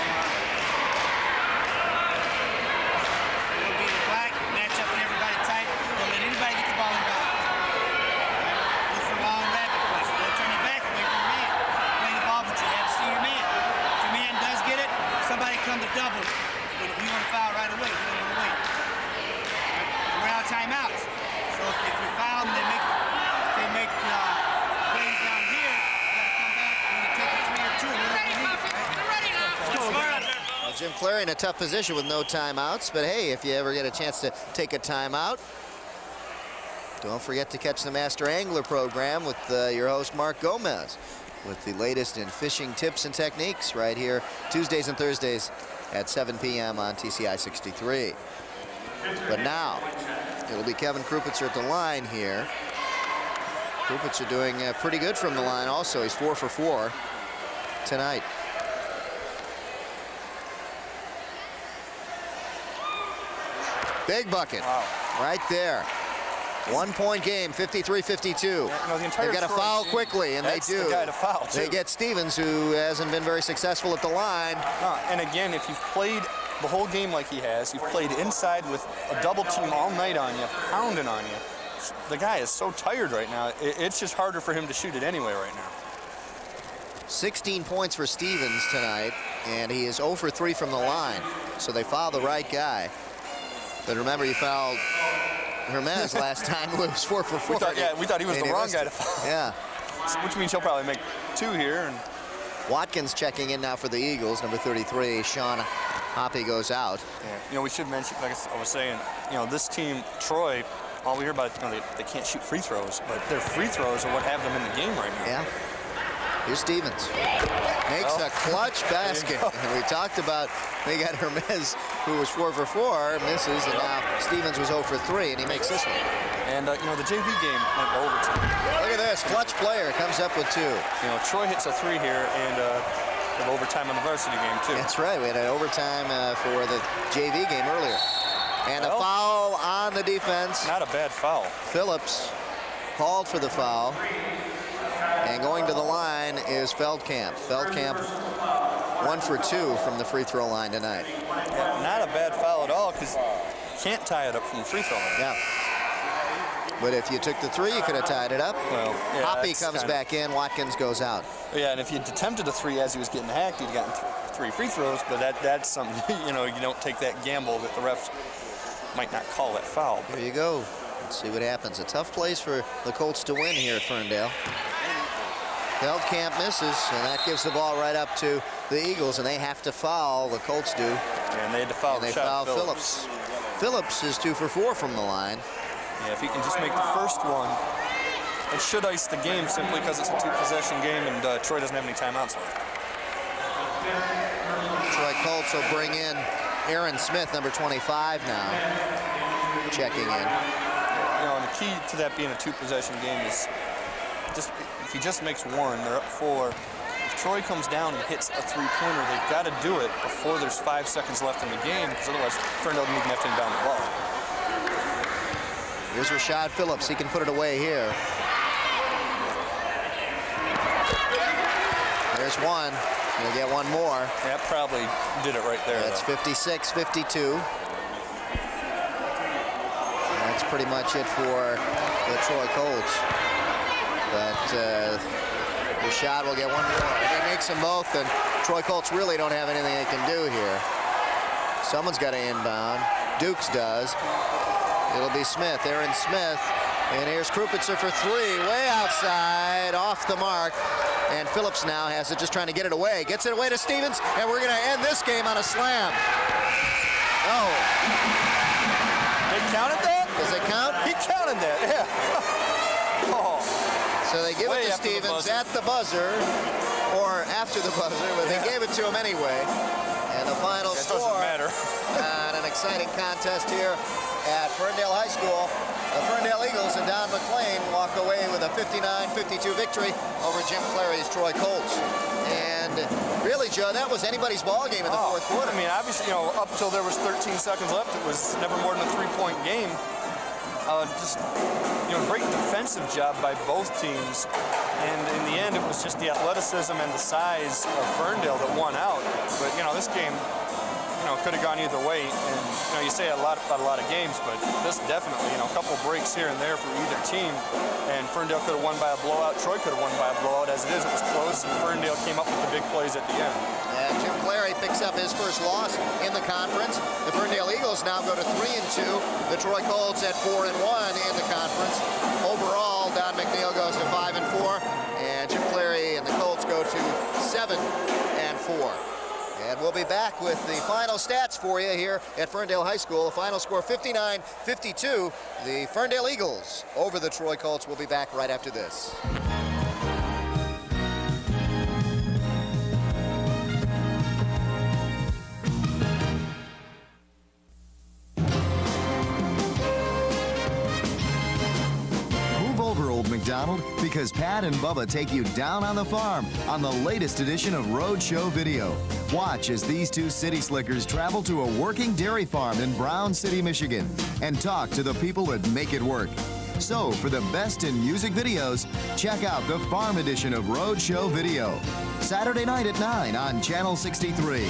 we'll be in black, match up with everybody tight. Don't let anybody get the ball in bounds. Right? Look for long rapid plays. Don't turn your back away from your man. Play the ball, but you have to see your man. If your man does get it, somebody come to double. But if you want to foul right away, you don't want to wait. We're out of timeouts. So if we foul them, they make plays down here. We gotta come back. We can take a 3 or 2. Whatever we need. Jim Clary in a tough position with no timeouts, but hey, if you ever get a chance to take a timeout, don't forget to catch the Master Angler program with your host Mark Gomez with the latest in fishing tips and techniques right here Tuesdays and Thursdays at 7 p.m. on TCI 63. But now it'll be Kevin Krupitzer at the line here. Krupitzer doing pretty good from the line also. He's 4 for 4 tonight. Big bucket. Wow. Right there. 1-point game, 53-52. Yeah, They've got to foul quickly, and they do. The guy to foul, too. They get Stevens, who hasn't been very successful at the line. And again, if you've played the whole game like he has, you've played inside with a double team all night on you, pounding on you. The guy is so tired right now. It's just harder for him to shoot it anyway right now. 16 points for Stevens tonight, and he is 0 for 3 from the line. So they foul the right guy. But remember, you fouled Hermes last time, who was 4 for 4. We thought he was the wrong guy to foul. Yeah. Which means he'll probably make 2 here. And Watkins checking in now for the Eagles, number 33. Sean Hoppe goes out. Yeah. You know, we should mention, like I was saying, you know, this team, Troy, all we hear about, you know, they can't shoot free throws, but their free throws are what have them in the game right now. Yeah. Here's Stevens. Makes a clutch basket. And we talked about they got Hermes, who was 4 for 4, misses, and now Stevens was 0 for 3, and he makes this one. And, you know, the JV game went to overtime. Look at this. Clutch player comes up with 2. You know, Troy hits a 3 here, and have overtime on the varsity game, too. That's right. We had an overtime for the JV game earlier. And a foul on the defense. Not a bad foul. Phillips called for the foul. And going to the line is Feldkamp. Feldkamp 1 for 2 from the free throw line tonight. Yeah, not a bad foul at all, because you can't tie it up from the free throw line. Yeah. But if you took the 3, you could have tied it up. Well, yeah, Hoppe comes back in, Watkins goes out. Yeah, and if you'd attempted a 3 as he was getting hacked, he'd gotten 3 free throws, but that's something, you know, you don't take that gamble that the refs might not call that foul. Here you go. Let's see what happens. A tough place for the Colts to win here at Ferndale. Feldkamp misses, and that gives the ball right up to the Eagles, and they have to foul. The Colts do. And they had to foul. And they foul Phillips. Phillips is 2 for 4 from the line. Yeah, if he can just make the first one, it should ice the game simply because it's a 2-possession game and Troy doesn't have any timeouts left. Troy Colts will bring in Aaron Smith, number 25 now, checking in. You know, and the key to that being a 2-possession game is just if he just makes one, they're up 4. If Troy comes down and hits a 3-pointer, they've got to do it before there's 5 seconds left in the game, because otherwise Ferndale doesn't even have to inbound the ball. Here's Rashad Phillips. He can put it away here. There's one. He'll get one more. That probably did it right there. That's 56-52. That's pretty much it for the Troy Colts. But Rashad will get one more. If he makes them both, then Troy Colts really don't have anything they can do here. Someone's got to inbound. Dukes does. It'll be Smith, Aaron Smith. And here's Krupitzer for 3, way outside, off the mark. And Phillips now has it, just trying to get it away. Gets it away to Stevens, and we're going to end this game on a slam. Oh. They counted that? Does it count? He counted that, yeah. Oh. So they give it to Stevens at the buzzer, or after the buzzer, but they gave it to him anyway. And the final score. Doesn't matter. And an exciting contest here at Ferndale High School. The Ferndale Eagles and Don McLean walk away with a 59-52 victory over Jim Clary's Troy Colts. And really, Joe, that was anybody's ball game in the fourth quarter. I mean, obviously, you know, up until there was 13 seconds left, it was never more than a 3-point game. Just, you know, great defensive job by both teams. And in the end, it was just the athleticism and the size of Ferndale that won out. But, you know, this game, you know, could have gone either way. And, you know, you say a lot about a lot of games, but this definitely, you know, a couple breaks here and there for either team. And Ferndale could have won by a blowout. Troy could have won by a blowout. As it is, it was close, and Ferndale came up with the big plays at the end. And Jim Clary picks up his first loss in the conference. The Ferndale Eagles now go to 3-2. The Troy Colts at 4-1 in the conference. Overall, Don McNeil goes to 5-4, and Jim Clary and the Colts go to 7-4. And we'll be back with the final stats for you here at Ferndale High School. The final score 59-52. The Ferndale Eagles over the Troy Colts. We'll be back right after this. McDonald, because Pat and Bubba take you down on the farm on the latest edition of Roadshow Video. Watch as these two city slickers travel to a working dairy farm in Brown City, Michigan, and talk to the people that make it work. So, for the best in music videos, check out the farm edition of Roadshow Video, Saturday night at 9 on Channel 63.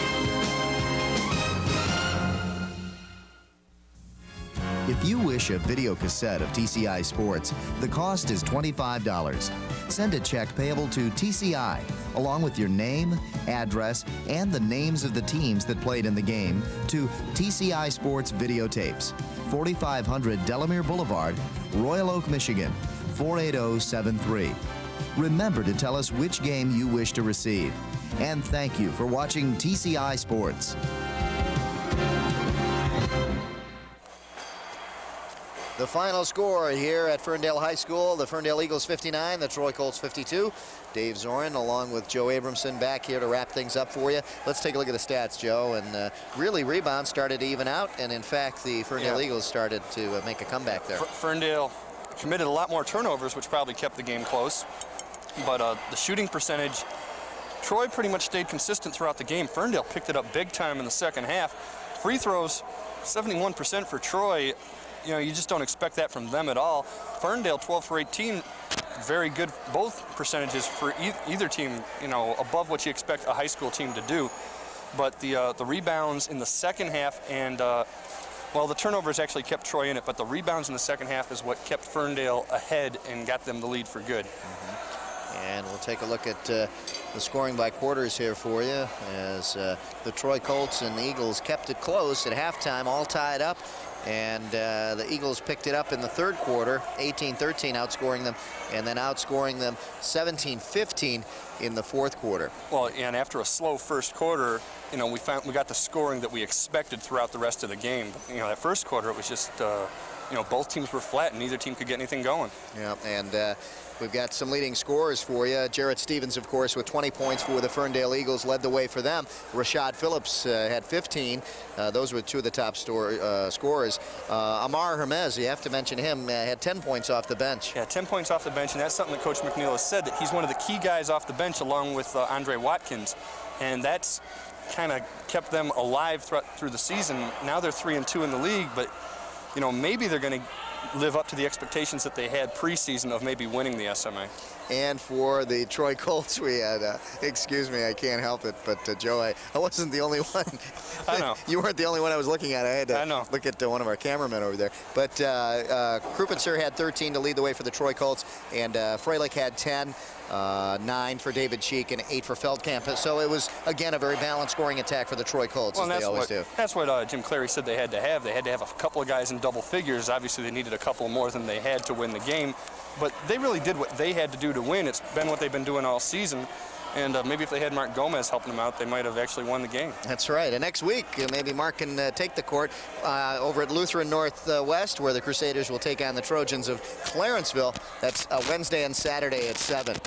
If you wish a video cassette of TCI Sports, the cost is $25. Send a check payable to TCI, along with your name, address, and the names of the teams that played in the game, to TCI Sports Videotapes, 4500 Delamere Boulevard, Royal Oak, Michigan, 48073. Remember to tell us which game you wish to receive. And thank you for watching TCI Sports. The final score here at Ferndale High School, the Ferndale Eagles 59, the Troy Colts 52. Dave Zorin along with Joe Abramson back here to wrap things up for you. Let's take a look at the stats, Joe. And really, rebounds started to even out. And in fact, the Ferndale Eagles started to make a comeback there. Ferndale committed a lot more turnovers, which probably kept the game close. But the shooting percentage, Troy pretty much stayed consistent throughout the game. Ferndale picked it up big time in the second half. Free throws, 71% for Troy. You know, you just don't expect that from them at all. Ferndale, 12 for 18, very good, both percentages for either team, you know, above what you expect a high school team to do. But the rebounds in the second half and, well, the turnovers actually kept Troy in it, but the rebounds in the second half is what kept Ferndale ahead and got them the lead for good. And we'll take a look at the scoring by quarters here for you as the Troy Colts and the Eagles kept it close at halftime, all tied up. And the Eagles picked it up in the third quarter, 18-13, outscoring them, and then outscoring them 17-15 in the fourth quarter. Well, and after a slow first quarter, you know, we got the scoring that we expected throughout the rest of the game. But, you know, that first quarter, it was just, you know, both teams were flat and neither team could get anything going. Yeah, and we've got some leading scorers for you. Jarrett Stevens, of course, with 20 points for the Ferndale Eagles, led the way for them. Rashad Phillips had 15. Those were two of the top scorers. Amar Hermes, you have to mention him, had 10 points off the bench. Yeah, 10 points off the bench, and that's something that Coach McNeil has said, that he's one of the key guys off the bench along with Andre Watkins, and that's kind of kept them alive through the season. Now they're 3-2 in the league, but you know, maybe they're going to live up to the expectations that they had preseason of maybe winning the SMA. And for the Troy Colts, we had, excuse me, I can't help it, but Joe, I wasn't the only one. I know. You weren't the only one I was looking at. I had to look at one of our cameramen over there. But Krupenser had 13 to lead the way for the Troy Colts, and Freilich had 10. 9 for David Cheek and 8 for Feldkamp. So it was, again, a very balanced scoring attack for the Troy Colts, as they always do. That's what Jim Clary said they had to have. They had to have a couple of guys in double figures. Obviously, they needed a couple more than they had to win the game. But they really did what they had to do to win. It's been what they've been doing all season. And maybe if they had Mark Gomez helping them out, they might have actually won the game. That's right. And next week, maybe Mark can take the court over at Lutheran Northwest, where the Crusaders will take on the Trojans of Clarenceville. That's Wednesday and Saturday at 7.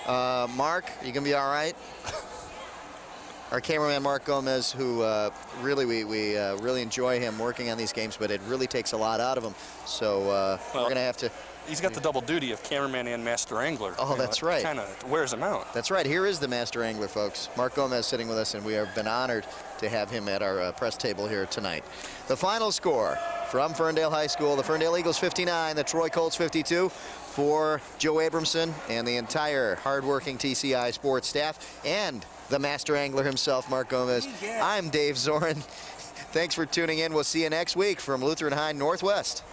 Mark, you going to be all right? Our cameraman, Mark Gomez, who really, we really enjoy him working on these games, but it really takes a lot out of him. So we're going to have to... He's got the double duty of cameraman and master angler. Oh, that's right. Kind of wears him out. That's right. Here is the master angler, folks. Mark Gomez sitting with us, and we have been honored to have him at our press table here tonight. The final score from Ferndale High School, the Ferndale Eagles 59, the Troy Colts 52. For Joe Abramson and the entire hardworking TCI sports staff and the master angler himself, Mark Gomez, I'm Dave Zorin. Thanks for tuning in. We'll see you next week from Lutheran High Northwest.